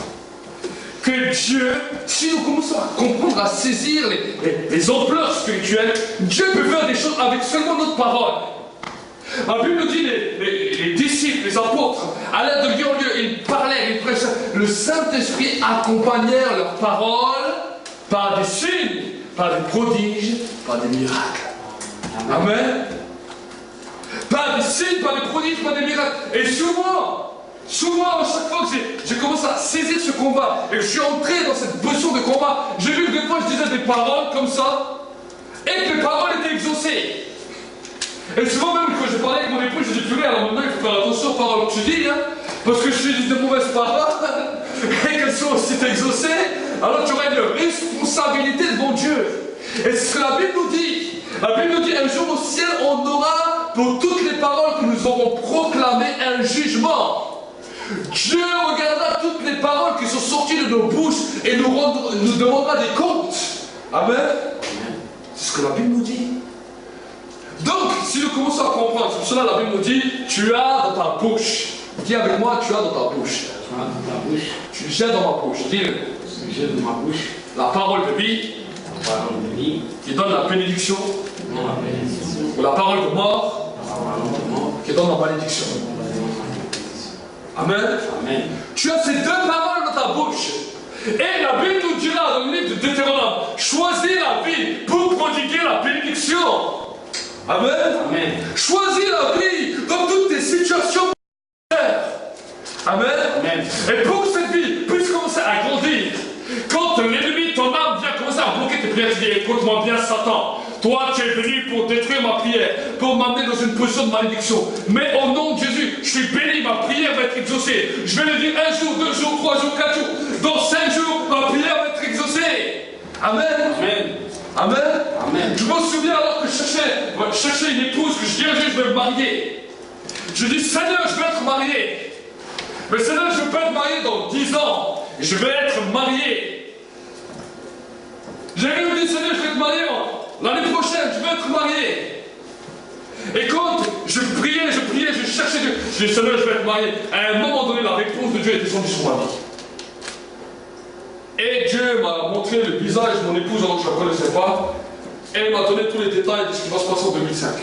que Dieu, si nous commençons à comprendre, à saisir les ampleurs spirituelles, Dieu peut faire des choses avec seulement notre parole. La Bible nous dit, les disciples, les apôtres, allaient de lieu en lieu, ils parlaient, ils prêchaient. Le Saint-Esprit accompagnait leurs paroles par des signes, par des prodiges, par des miracles. Amen. Par des signes, par des prodiges, par des miracles. Et souvent, à chaque fois que j'ai commencé à saisir ce combat, et que je suis entré dans cette position de combat, j'ai vu que des fois je disais des paroles comme ça, et que les paroles étaient exaucées. Et souvent même quand je parlais avec mon épouse, je dis purée, alors maintenant il faut faire attention aux paroles que tu dis, hein, parce que je dis de mauvaises paroles, et qu'elles sont aussi exaucées, alors tu auras une responsabilité devant Dieu. Et c'est ce que la Bible nous dit. La Bible nous dit, un jour au ciel, on aura pour toutes les paroles que nous aurons proclamées un jugement. Dieu regardera toutes les paroles qui sont sorties de nos bouches et nous demandera des comptes. Amen. C'est ce que la Bible nous dit. Donc, si nous commençons à comprendre, c'est pour cela la Bible nous dit, tu as dans ta bouche. Dis avec moi, tu as dans ta bouche. Tu j'ai dans ma bouche. Dis-le. J'ai dans ma bouche. La parole de vie. La parole de vie. Qui donne la bénédiction. Ou la parole de mort. Qui donne la malédiction. Amen. Amen. Tu as ces 2 paroles dans ta bouche. Et la Bible nous dira dans le livre de Deutéronome, choisis la vie pour prodiguer la bénédiction. Amen. Amen. Choisis la vie dans toutes tes situations. Amen. Amen. Et pour que cette vie puisse commencer à grandir, quand l'ennemi, ton âme vient commencer à bloquer tes prières, tu dis, écoute-moi bien Satan, toi tu es venu pour détruire ma prière, pour m'amener dans une position de malédiction. Mais au nom de Jésus, je suis béni, ma prière va être exaucée. Je vais le dire 1 jour, 2 jours, 3 jours, 4 jours. Dans 5 jours, ma prière va être exaucée. Amen. Amen. Amen. Amen. Je me souviens alors que je cherchais une épouse, que je disais, je vais me marier. Je dis, Seigneur, je vais être marié. Mais Seigneur, je ne vais pas être marié dans 10 ans. Je vais être marié. J'ai même dit, Seigneur, je vais être marié l'année prochaine, je vais être marié. Et quand je priais, je cherchais Dieu, je dis, Seigneur, je vais être marié. À un moment donné, la réponse de Dieu est descendue sur ma vie. Et Dieu m'a montré le visage de mon épouse alors que je ne la connaissais pas. Et il m'a donné tous les détails de ce qui va se passer en 2005.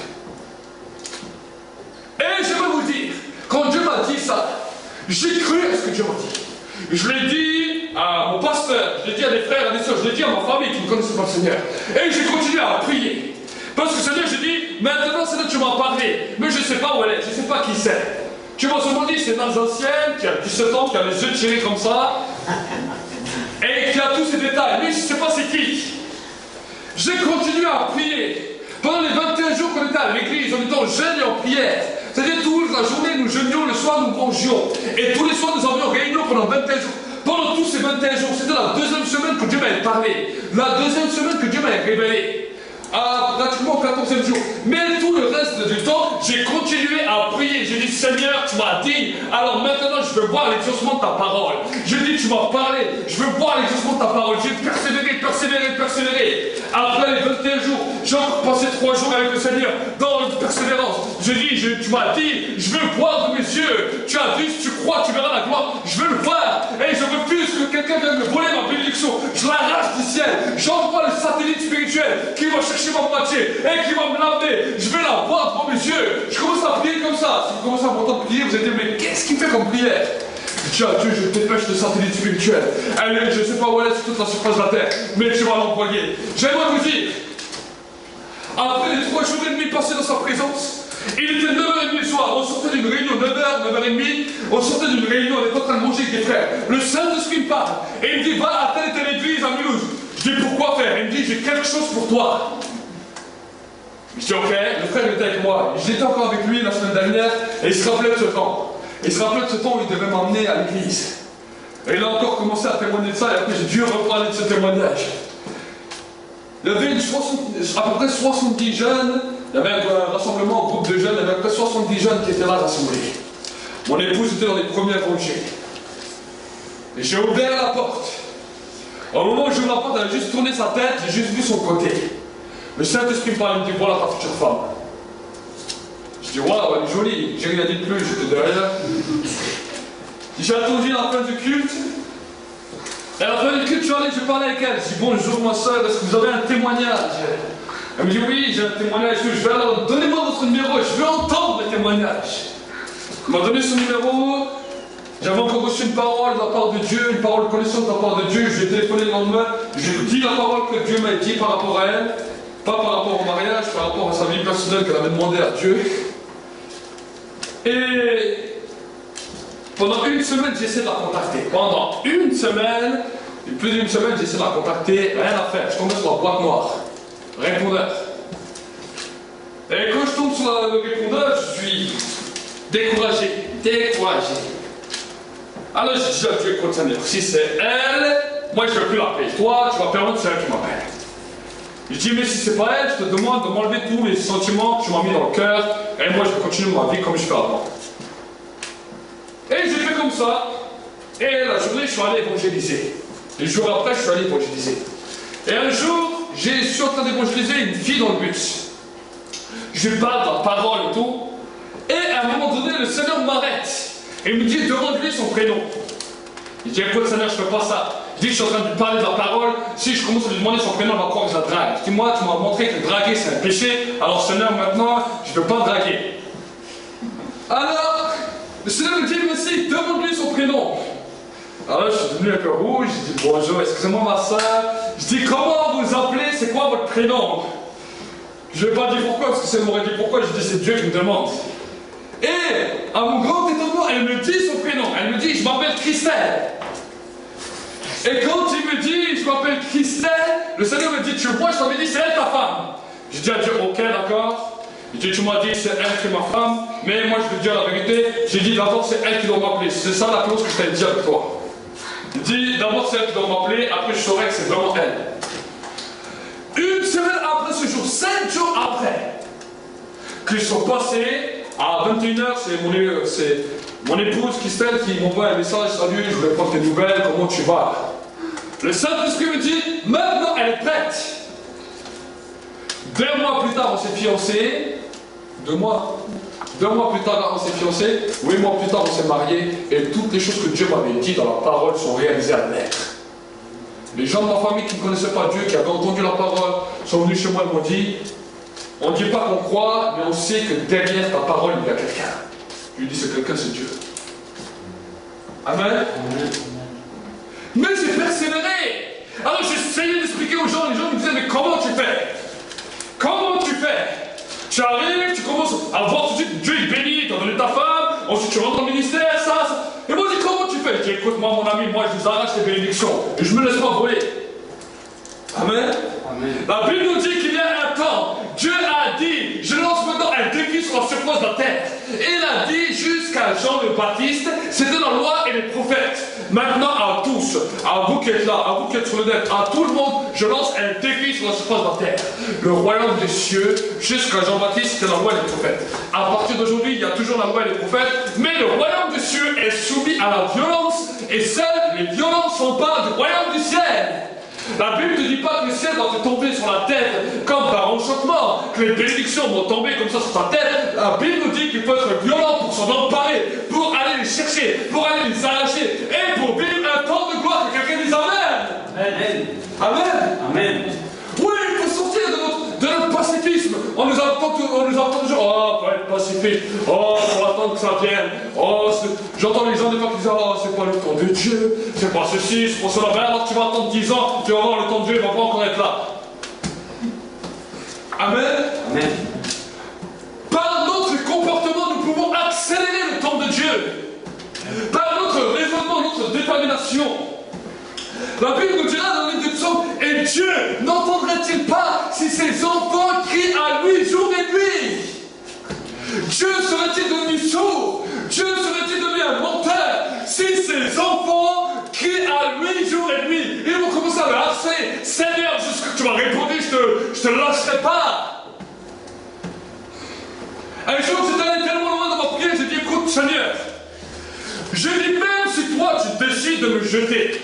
Et je vais vous dire, quand Dieu m'a dit ça, j'ai cru à ce que Dieu m'a dit. Je l'ai dit à mon pasteur, je l'ai dit à des frères, à des soeurs, je l'ai dit à ma famille qui ne connaissait pas le Seigneur. Et j'ai continué à prier. Parce que Seigneur, j'ai dit, maintenant Seigneur, tu m'as parlé, mais je ne sais pas où elle est, je ne sais pas qui c'est. Tu m'as seulement dit, c'est une Alsacienne qui a 17 ans, qui a les yeux tirés comme ça, et qui a tous ces détails. Mais je ne sais pas c'est qui. J'ai continué à prier. Pendant les 21 jours qu'on était à l'église, en étant jeûne et en prière. C'est-à-dire toute la journée, nous jeûnions, le soir, nous mangions. Et tous les soirs, nous avions réunion pendant 21 jours. Pendant tous ces 21 jours, c'était la deuxième semaine que Dieu m'avait parlé. La deuxième semaine que Dieu m'avait révélé. Pratiquement au 14e jour. Mais tout le reste du temps, j'ai continué à prier. J'ai dit, Seigneur, tu m'as dit, alors maintenant je veux voir l'exaucement de ta parole. J'ai dit, tu m'as parlé, je veux voir l'exaucement de ta parole. J'ai persévéré. Après les 21 jours, j'ai encore passé 3 jours avec le Seigneur dans la persévérance. J'ai dit, tu m'as dit, je veux voir de mes yeux. Tu as dit, si tu crois, tu verras la gloire. Je veux le voir. Et je refuse que quelqu'un vienne me voler ma bénédiction. Je l'arrache du ciel. J'envoie le satellite spirituel qui va chercher ma moitié et qui va me l'amener. Je vais la voir devant mes yeux. Je commence à prier comme ça. Si vous commencez à m'entendre prier, vous allez dire, mais qu'est-ce qu'il fait comme prière? Je dis à Dieu, je dépêche le satellite spirituel. Allez, je ne sais pas où elle est sur toute la surface de la terre, mais tu vas l'envoyer. J'aimerais vous dire, après les 3 jours et demi passés dans sa présence, il était 9h30 le soir, on sortait d'une réunion, 9h, 9h30, on sortait d'une réunion, on était en train de manger avec des frères. Le Saint-Esprit me parle, et il me dit, va à telle et telle église à Mulhouse. Je dis, pourquoi faire? Il me dit, j'ai quelque chose pour toi. Je dis, ok, le frère était avec moi. J'étais encore avec lui la semaine dernière, et il se rappelait de ce temps. Il se rappelait de ce temps où il devait m'emmener à l'église. Et il a encore commencé à témoigner de ça, et après j'ai dû reparler de ce témoignage. Il y avait à peu près 70 jeunes, il y avait un rassemblement, un groupe de jeunes, il y avait à peu près 70 jeunes qui étaient là rassemblés. Mon épouse était dans les premières rangées. Et j'ai ouvert la porte. Au moment où j'ouvre la porte, elle a juste tourné sa tête, j'ai juste vu son côté. Le Saint-Esprit me parle, il me dit, voilà ta future femme. Je dis, waouh, elle est jolie, j'ai rien dit de plus, j'étais derrière. J'ai attendu la fin du culte. Et à la fin du culte, je suis allé, j'ai parlé avec elle. Je dis, bonjour ma soeur, est-ce que vous avez un témoignage? Elle me dit, oui, j'ai un témoignage. Je vais alors, donnez-moi votre numéro, je veux entendre le témoignage. Elle m'a donné son numéro. J'avais encore reçu une parole de la part de Dieu, une parole de connaissance de la part de Dieu. Je lui ai téléphoné le lendemain. Je lui ai dit la parole que Dieu m'a dit par rapport à elle. Pas par rapport au mariage, par rapport à sa vie personnelle qu'elle avait demandé à Dieu. Et pendant une semaine, j'essaie de la contacter. Pendant une semaine, plus d'une semaine, j'essaie de la contacter. Rien à faire. Je tombe sur la boîte noire. Répondeur. Et quand je tombe sur le répondeur, je suis découragé. Alors je dis à Dieu, écoute Seigneur, si c'est elle, moi je ne vais plus l'appeler. Toi, tu vas permettre que c'est elle qui m'appelle. Je dis, mais si c'est pas elle, je te demande de m'enlever tous les sentiments que tu m'as mis dans le cœur, et moi je vais continuer ma vie comme je fais avant. Et j'ai fait comme ça, et la journée je suis allé évangéliser. Les jours après, je suis allé évangéliser. Et un jour, je suis en train d'évangéliser une fille dans le bus. Je lui parle de la parole et tout, et à un moment donné, le Seigneur m'arrête. Et il me dit, demande-lui son prénom. Je dis, écoute Seigneur, je ne fais pas ça. Je dis, je suis en train de lui parler de la parole. Si je commence à lui demander son prénom, il va croire que je la drague. Je dis, moi, tu m'as montré que draguer, c'est un péché. Alors Seigneur, maintenant, je ne veux pas draguer. Alors, le Seigneur me dit, mais si, demande-lui son prénom. Alors, je suis devenu un peu rouge. Je dis, bonjour, excusez-moi ma soeur. Je dis, comment vous appelez, c'est quoi votre prénom? Je ne vais pas dire pourquoi, parce que si elle m'aurait dit pourquoi, je dis, c'est Dieu qui me demande. Et, à mon grand étonnement, elle me dit son prénom. Elle me dit, je m'appelle Christelle. Et quand il me dit, je m'appelle Christelle, le Seigneur me dit, tu vois, je t'avais dit, c'est elle ta femme. Je dis à Dieu, ok, d'accord. Il dit, tu m'as dit, c'est elle qui est ma femme, mais moi je te dis la vérité. J'ai dit, d'abord, c'est elle qui doit m'appeler. C'est ça la clause que je t'avais dit avec toi. Il dit, d'abord, c'est elle qui doit m'appeler, après je saurai que c'est vraiment elle. Une semaine après ce jour, 7 jours après, qu'ils sont passés à 21h, c'est mon épouse Christelle qui m'envoie un message: salut, je voulais prendre tes nouvelles, comment tu vas? Le Saint-Esprit me dit: maintenant elle est prête. 2 mois plus tard, on s'est fiancés. 2 mois plus tard, on s'est fiancés. 8 mois plus tard, on s'est mariés. Et toutes les choses que Dieu m'avait dit dans la parole sont réalisées à la lettre. Les gens de ma famille qui ne connaissaient pas Dieu, qui avaient entendu la parole, sont venus chez moi et m'ont dit: on ne dit pas qu'on croit, mais on sait que derrière ta parole, il y a quelqu'un. Je lui dis: c'est quelqu'un, c'est Dieu. Amen. Mais j'ai persévéré. Alors j'essayais d'expliquer aux gens, les gens me disaient: mais comment tu fais? Comment tu fais? Tu arrives, tu commences à voir tout de suite, Dieu est béni, t'as donné ta femme, ensuite tu rentres dans le ministère, ça. Et moi je dis: comment tu fais? Je dis: écoute, moi mon ami, moi je vous arrache les bénédictions, et je me laisse pas voler. Amen. Amen. La Bible nous dit qu'il y a un temps, Dieu a dit: je lance maintenant un défi sur la surface de la terre. Et il a dit jusqu'à Jean le Baptiste, c'était la loi et les prophètes. Maintenant à tous, à vous qui êtes là, à vous qui êtes sur le net, à tout le monde, je lance un défi sur la surface de la terre. Le royaume des cieux, jusqu'à Jean-Baptiste, c'était la loi et les prophètes. À partir d'aujourd'hui, il y a toujours la loi et les prophètes, mais le royaume des cieux est soumis à la violence, et seules les violences sont pas du royaume du ciel. La Bible ne dit pas que le ciel va te tomber sur la tête comme par enchantement, que les bénédictions vont tomber comme ça sur ta tête. La Bible nous dit qu'il faut être violent pour s'en emparer, pour aller les chercher, pour aller les arracher, et pour vivre un temps de gloire. Que quelqu'un dise Amen. Amen. Amen. Amen. Oui, il faut sortir de notre pacifisme. On nous entend toujours: oh, faut être pacifique. Oh, faut attendre que ça vienne. Oh, j'entends les gens des fois qui disent: oh, c'est pas le temps de Dieu, c'est pas ceci, c'est pas cela. Ben alors tu vas attendre 10 ans, tu vas voir le temps de Dieu, il va pas encore être là. Amen. Amen. Par notre comportement, nous pouvons accélérer le temps de Dieu. Par notre raisonnement, notre détermination. La Bible nous dira dans le livre des Psaumes: et Dieu n'entendrait-il pas si ses enfants crient à lui jour et nuit? Dieu serait-il devenu sourd? Dieu serait-il devenu un menteur si ses enfants crient à lui jour et nuit? Ils vont commencer à le harceler: Seigneur, jusqu'à ce que tu m'as répondu, je te lâcherai pas. Un jour, j'étais allé tellement loin dans ma prière, j'ai dit: écoute, Seigneur, je dis, même si toi tu décides de me jeter,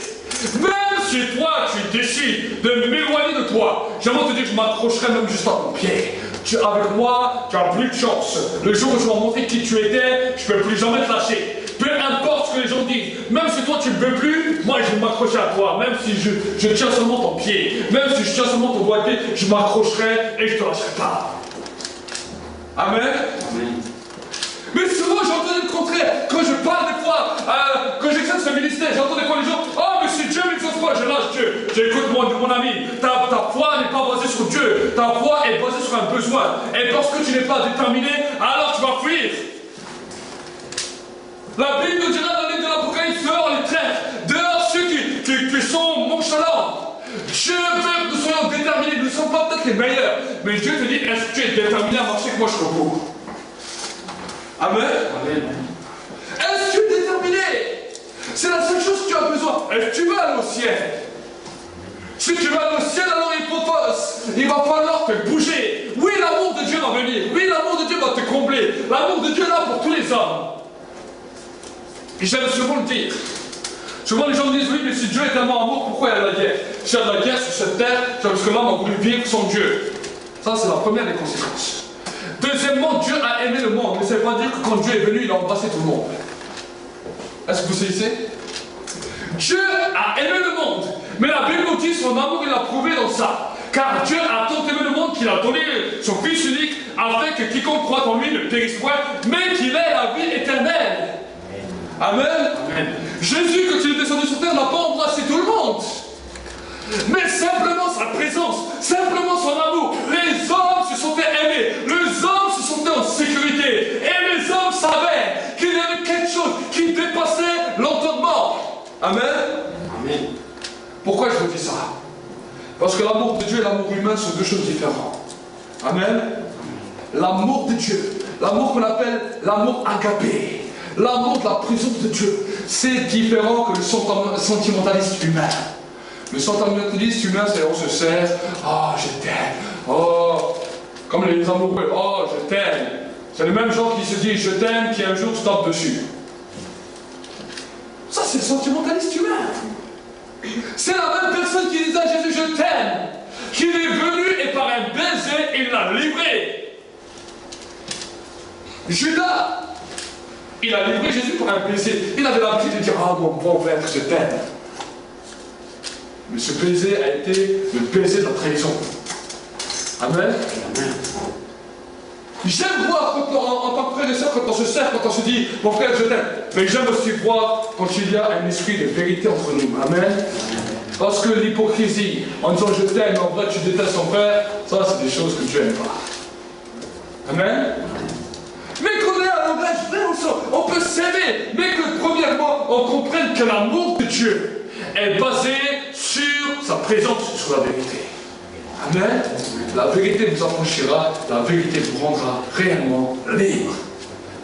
même si toi tu décides de m'éloigner de toi, j'aimerais te dire que je m'accrocherai même juste à ton pied. Avec moi, tu n'as plus de chance. Le jour où je vais montrer qui tu étais, je ne peux plus jamais te lâcher. Peu importe ce que les gens disent, même si toi tu ne veux plus, moi je vais m'accrocher à toi. Même si je tiens seulement ton pied, même si je tiens seulement ton doigt de pied, je m'accrocherai et je ne te lâcherai pas. Amen. Amen. Mais souvent j'entends le contraire. Quand je parle des fois, quand j'exerce ce ministère, j'entends des fois les gens: oh, mais si Dieu m'exauce pas, je lâche Dieu. J'écoute mon ami, ta foi n'est pas basée sur Dieu, ta foi est basée sur un besoin. Et parce que tu n'es pas déterminé, alors tu vas fuir. La Bible nous dira dans le livre de l'Apocalypse: dehors les traîtres, dehors ceux qui sont nonchalants. Dieu veut que nous soyons déterminés, nous ne sommes pas peut-être les meilleurs, mais Dieu te dit: est-ce que tu es déterminé à marcher que moi je recours? Amen. Amen. Est-ce que tu es déterminé? C'est la seule chose que tu as besoin. Est-ce que tu veux aller au ciel? Si tu veux aller au ciel, alors il va falloir te bouger. Oui, l'amour de Dieu va venir. Oui, l'amour de Dieu va te combler. L'amour de Dieu est là pour tous les hommes. Et j'aime souvent le dire. Souvent les gens me disent: oui, mais si Dieu est tellement amour, pourquoi il y a la guerre? S'il y a de la guerre sur cette terre, c'est parce que l'homme a voulu vivre sans Dieu. Ça, c'est la première des conséquences. Deuxièmement, Dieu a aimé le monde, mais ça ne veut pas dire que quand Dieu est venu, il a embrassé tout le monde. Est-ce que vous saisissez? Dieu a aimé le monde, mais la Bible nous dit son amour, il l'a prouvé dans ça. Car Dieu a tant aimé le monde qu'il a donné son Fils unique, afin que quiconque croit en lui ne périsse point, mais qu'il ait la vie éternelle. Amen. Amen. Jésus, quand il est descendu sur terre, n'a pas embrassé tout le monde. Mais simplement sa présence, simplement son amour. Les hommes se sont fait aimer, les hommes se sont fait en sécurité. Et les hommes savaient qu'il y avait quelque chose qui dépassait l'entendement. Amen. Amen. Pourquoi je vous dis ça? Parce que l'amour de Dieu et l'amour humain sont deux choses différentes. Amen. L'amour de Dieu, l'amour qu'on appelle l'amour agapé, l'amour de la présence de Dieu, c'est différent que le sentimentalisme humain. Le sentimentalisme humain, c'est on se sert, oh je t'aime, oh, comme les amoureux, oh je t'aime. C'est les mêmes gens qui se disent je t'aime qui un jour se tapent dessus. Ça c'est le sentimentaliste humain. C'est la même personne qui disait à Jésus je t'aime, qu'il est venu et par un baiser il l'a livré. Judas, il a livré Jésus par un baiser. Il avait l'habitude de dire ah mon bon maître je t'aime. Mais ce baiser a été le baiser de la trahison. Amen. J'aime voir en tant que frère et soeur, quand on se sert, quand on se dit mon frère je t'aime. Mais j'aime aussi voir quand il y a un esprit de vérité entre nous. Amen. Parce que l'hypocrisie, en disant je t'aime, en vrai tu détestes ton frère, ça c'est des choses que Dieu n'aime pas. Amen. Mais qu'on ait un langage vrai ensemble, on peut s'aimer, mais que premièrement on comprenne que l'amour de Dieu est basé sur sa présence, sur la vérité. Amen. La vérité nous affranchira, la vérité vous rendra réellement libre.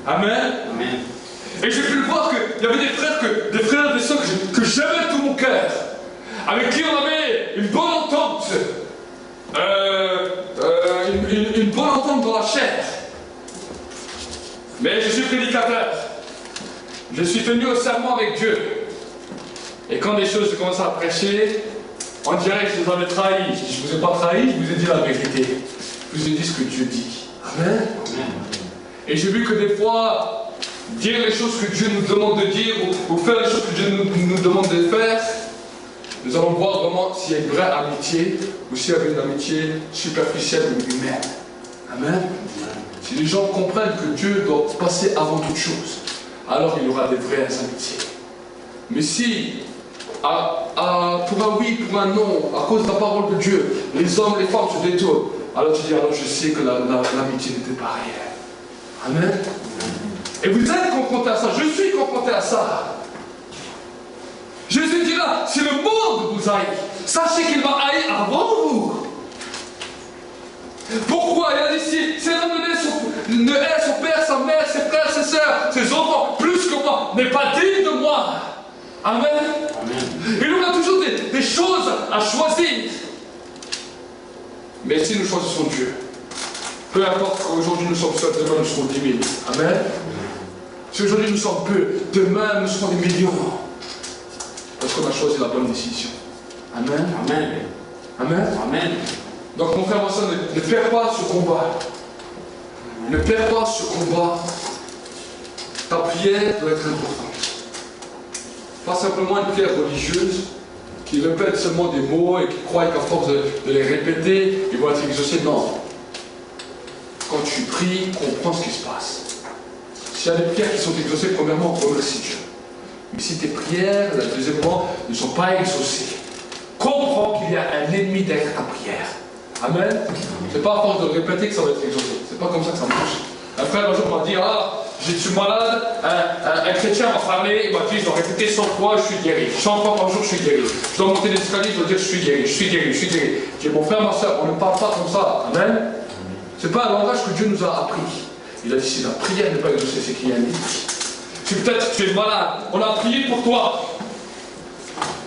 Amen. Amen. Et j'ai pu le voir qu'il y avait des frères et des sœurs que j'aimais de tout mon cœur, avec qui on avait une bonne entente, une bonne entente dans la chair. Mais je suis prédicateur. Je suis tenu au serment avec Dieu. Et quand des choses commencent à prêcher, on dirait que je vous en ai trahi. Je ne vous ai pas trahi, je vous ai dit la vérité. Je vous ai dit ce que Dieu dit. Amen. Et j'ai vu que des fois, dire les choses que Dieu nous demande de dire, ou faire les choses que Dieu nous demande de faire, nous allons voir vraiment s'il y a une vraie amitié, ou s'il y avait une amitié superficielle ou humaine. Amen. Si les gens comprennent que Dieu doit passer avant toute chose, alors il y aura des vraies amitiés. Mais si, pour un oui, pour un non, à cause de la parole de Dieu, les hommes, les femmes se détournent, alors tu dis, alors je sais que l'amitié n'était pas réelle. Amen. Et vous êtes confrontés à ça, je suis confronté à ça. Jésus dira, si le monde vous haït, sachez qu'il va haïr avant vous. Pourquoi? Il a dit, si l'homme ne hait son père, sa mère, ses frères, ses sœurs, ses enfants, plus que moi, n'est pas digne de moi. Amen. Amen. Et nous, on a toujours des choses à choisir. Mais si nous choisissons Dieu, peu importe qu'aujourd'hui nous sommes seuls, demain nous serons 10 000. Amen. Si aujourd'hui nous sommes peu, demain nous serons des millions. Parce qu'on a choisi la bonne décision. Amen. Amen. Amen. Amen. Donc mon frère, mon soeur, ne perds pas ce combat. Ne perds pas ce combat. Ta prière doit être importante. Pas simplement une prière religieuse qui répète seulement des mots et qui croit qu'à force de les répéter, ils vont être exaucés. Non. Quand tu pries, comprends ce qui se passe. S'il y a des prières qui sont exaucées, premièrement, remercie Dieu. Mais si tes prières, deuxièmement, ne sont pas exaucées, comprends qu'il y a un ennemi derrière ta prière. Amen. C'est pas à force de répéter que ça va être exaucé. C'est pas comme ça que ça marche. Un frère un jour m'a dit, ah, je suis malade, un chrétien m'a parlé, il m'a dit, je dois répéter 100 fois, je suis guéri. 100 fois par jour, je suis guéri. Je dois monter les escaliers, je dois dire, je suis guéri, je suis guéri, je suis guéri. J'ai dit, mon frère, ma soeur, on ne parle pas comme ça. Amen. C'est pas un langage que Dieu nous a appris. Il a dit, si la prière n'est pas exaucée, c'est qu'il y a un ennemi. Si peut-être tu es malade, on a prié pour toi.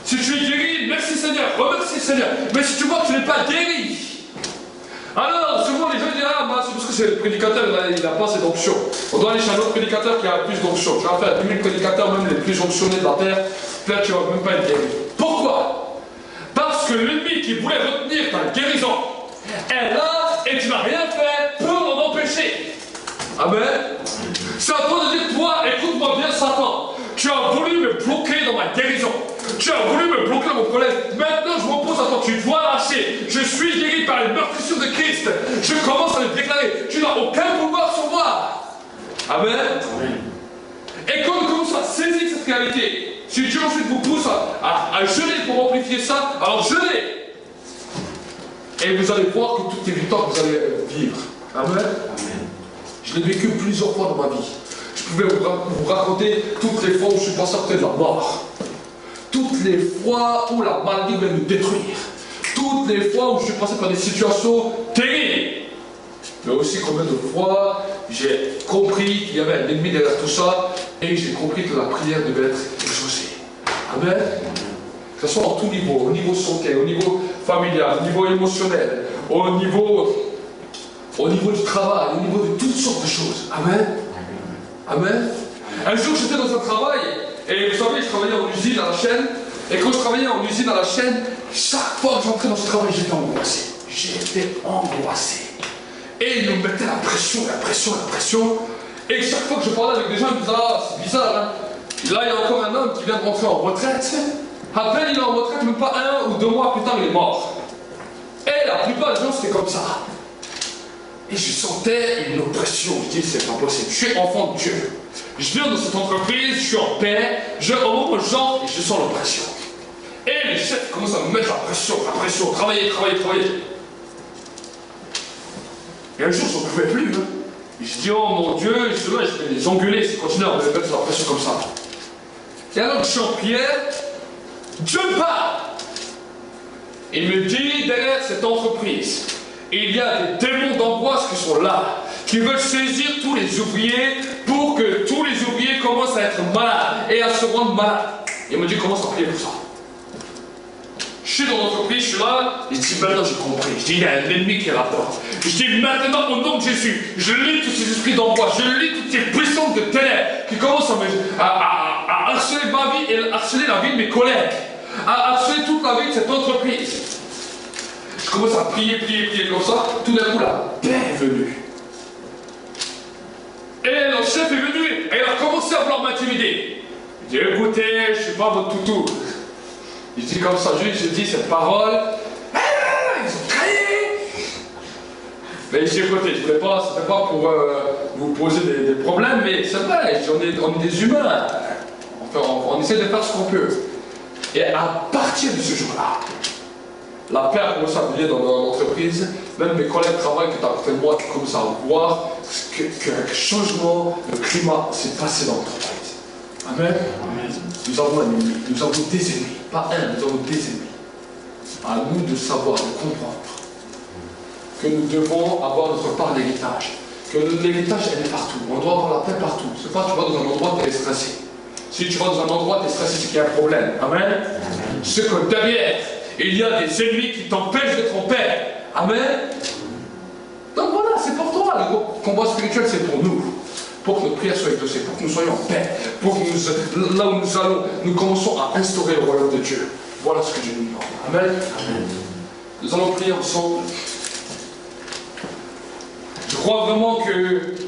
Si tu es guéri, merci Seigneur, remercie Seigneur. Mais si tu vois que tu n'es pas guéri, alors souvent les gens disent, ah bah, c'est parce que c'est le prédicateur, il n'a pas cette onction. On doit aller chez un autre prédicateur qui a plus d'onction. Tu vas faire 10 000 prédicateurs, même les plus onctionnés de la terre, peut-être tu ne vas même pas être guéri. Pourquoi? Parce que l'ennemi qui voulait retenir ta guérison est là et tu n'as rien fait pour l'en empêcher. Amen. C'est à toi de dire, toi, écoute-moi bien Satan, tu as voulu me bloquer dans ma guérison. Tu as voulu me bloquer dans mon problème. Maintenant, je m'oppose à toi. Tu dois lâcher. Je suis guéri par les meurtrissures de Christ. Je commence à le déclarer. Tu n'as aucun pouvoir sur moi. Amen. Amen. Et quand on commence à saisir cette réalité, si Dieu ensuite vous pousse à jeûner pour amplifier ça, alors jeûnez. Et vous allez voir que toutes les victoires que vous allez vivre. Amen. Amen. Je l'ai vécu plusieurs fois dans ma vie. Je pouvais vous raconter toutes les fois où je suis passé à côté de la mort. Toutes les fois où la maladie voulait nous détruire. Toutes les fois où je suis passé par des situations terribles. Mais aussi combien de fois j'ai compris qu'il y avait un ennemi derrière tout ça et j'ai compris que la prière devait être exaucée. Amen. Que ce soit en tout niveau, au niveau santé, au niveau familial, au niveau émotionnel, au niveau du travail, au niveau de toutes sortes de choses. Amen. Amen. Un jour, j'étais dans un travail, et vous savez, je travaillais en usine à la chaîne, et quand je travaillais en usine à la chaîne, chaque fois que j'entrais dans ce travail, j'étais angoissé. J'étais angoissé. Et ils nous mettaient la pression, la pression, la pression. Et chaque fois que je parlais avec des gens, ils me disaient, ah, c'est bizarre, hein. Là, il y a encore un homme qui vient de rentrer en retraite. À peine il est en retraite, même pas 1 ou 2 mois plus tard, il est mort. Et la plupart des gens, c'était comme ça. Et je sentais une oppression. Je dis, c'est pas possible. Je suis enfant de Dieu. Je viens de cette entreprise, je suis en paix. Au moment où j'entre, je sens l'oppression. Et les chefs commencent à me mettre la pression, travailler, travailler, travailler. Et un jour, je n'en pouvais plus. Hein. Et je dis, oh mon Dieu, je vais les engueuler s'ils continuent à me mettre la pression comme ça. Et alors que je suis en prière, Dieu me parle. Il me dit, derrière cette entreprise, il y a des démons d'angoisse qui sont là, qui veulent saisir tous les ouvriers pour que tous les ouvriers commencent à être malades et à se rendre malades. Il me dit, commence à prier pour ça. Je suis dans l'entreprise, je suis là, je dis, maintenant j'ai compris. Je dis, il y a un ennemi qui est là-dedans. Je dis, maintenant, au nom de Jésus, je lis tous ces esprits d'angoisse, je lis toutes ces puissances de ténèbres qui commencent à harceler ma vie et harceler la vie de mes collègues, à harceler toute la vie de cette entreprise. Je commence à prier, prier, prier comme ça. Tout d'un coup, la paix est venue. Et le chef est venu et il a commencé à vouloir m'intimider. Il dit, écoutez, je ne suis pas votre toutou. Il dit comme ça, je dis cette parole. Ils ont crié. Mais j'ai écouté, c'était pas pour vous poser des problèmes, mais c'est vrai, on est des humains. On essaie de faire ce qu'on peut. Et à partir de ce jour-là, la paix a commencé à venir dans l'entreprise. Même mes collègues travaillent qui étaient à côté de moi qui commencent à voir qu'un changement de climat s'est passé dans l'entreprise. Amen. Amen. Nous avons un ennemi, nous avons des ennemis. Pas un, nous avons des ennemis. À nous de savoir, de comprendre que nous devons avoir notre part d'héritage. Que l'héritage, elle est partout. On doit avoir la paix partout. C'est pas tu vas dans un endroit, tu es stressé. Si tu vas dans un endroit, tu es stressé, c'est qu'il y a un problème. Amen. C'est que derrière, il y a des ennemis qui t'empêchent d'être en paix. Amen. Donc voilà, c'est pour toi. Le combat spirituel, c'est pour nous. Pour que notre prière soit exaucée, pour que nous soyons en paix, pour que là où nous allons, nous commençons à instaurer le royaume de Dieu. Voilà ce que Dieu nous demande. Amen. Amen. Nous allons prier ensemble. Je crois vraiment que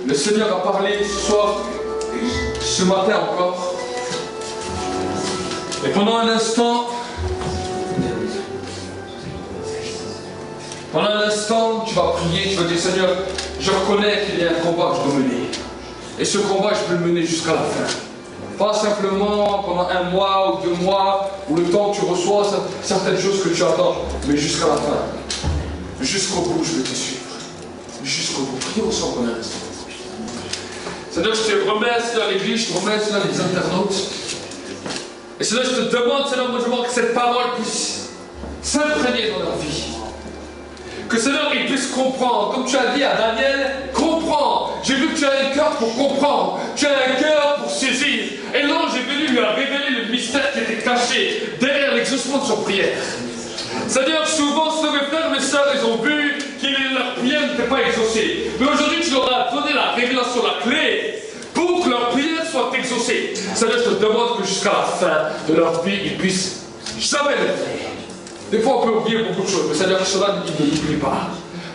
le Seigneur a parlé ce soir, ce matin encore. Et pendant un instant, tu vas prier, tu vas dire, Seigneur, je reconnais qu'il y a un combat que je dois mener. Et ce combat, je peux le mener jusqu'à la fin. Pas simplement pendant 1 mois ou 2 mois, ou le temps que tu reçois certaines choses que tu attends, mais jusqu'à la fin. Jusqu'au bout, je vais te suivre. Jusqu'au bout. Prions ensemble pendant un instant. Seigneur, je te remets dans l'église, je te remets dans les internautes. Et Seigneur, je te demande, Seigneur, moi je veux que cette parole puisse s'imprégner dans leur vie. Que Seigneur, ils puissent comprendre. Comme tu as dit à Daniel, comprends. J'ai vu que tu as un cœur pour comprendre. Tu as un cœur pour saisir. Et l'ange est venu lui a révélé le mystère qui était caché derrière l'exaucement de son prière. C'est-à-dire, souvent, mes frères et mes sœurs, ils ont vu que leur prière n'était pas exaucée. Mais aujourd'hui, tu leur as donné la révélation, la clé, pour que leur prière soit exaucée. C'est-à-dire, je te demande que jusqu'à la fin de leur vie, ils puissent jamais le faire. Des fois, on peut oublier beaucoup de choses, mais c'est-à-dire que cela, ils ne l'oublient pas.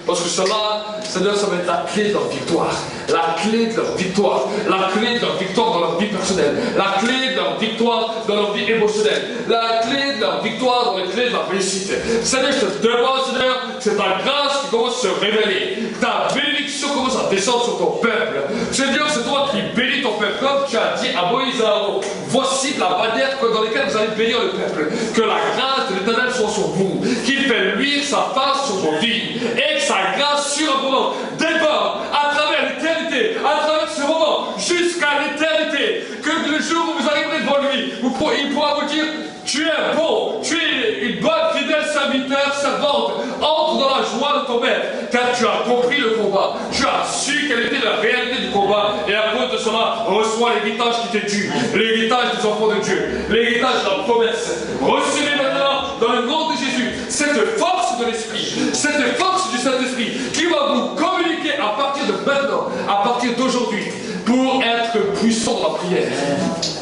Parce que cela, c'est-à-dire, ça va être la clé de leur victoire. La clé de leur victoire. La clé de leur victoire dans leur vie personnelle. La clé de leur victoire dans leur vie émotionnelle. La clé de leur victoire dans les clés de la réussite. C'est-à-dire, je te demande, Seigneur, c'est ta grâce qui commence à se révéler. Ta bénédiction commence à descendre sur ton peuple. Seigneur, c'est toi qui bénis ton peuple. Comme tu as dit à Moïse et à Aaron, voici la bannière dans laquelle vous allez bénir le peuple. Que la grâce de l'Éternel soit sur vous. Qu'il fait luire sa face sur vos vies. Et que sa grâce surabondante déborde à travers l'éternité, à travers ce moment, jusqu'à l'éternité. Que le jour où vous arriverez devant lui, il pourra vous dire, tu es bon, tu es une bonne, fidèle serviteur, servante, entre dans la joie de ton maître, car tu as compris le combat, tu as su quelle était la réalité du combat, et à cause de cela, reçois l'héritage qui t'est dû, l'héritage des enfants de Dieu, l'héritage de la promesse. Recevez maintenant, dans le nom de Jésus, cette force de l'Esprit, cette force du Saint-Esprit qui va vous communiquer à partir de maintenant, à partir d'aujourd'hui, pour être puissant dans la prière.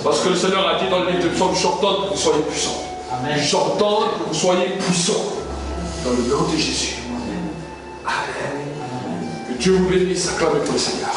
Parce que le Seigneur a dit dans le livre de Psaume, j'ordonne que vous soyez puissants. J'ordonne que vous soyez puissants. Dans le nom de Jésus. Amen. Que Dieu vous bénisse, acclamez pour le Seigneur.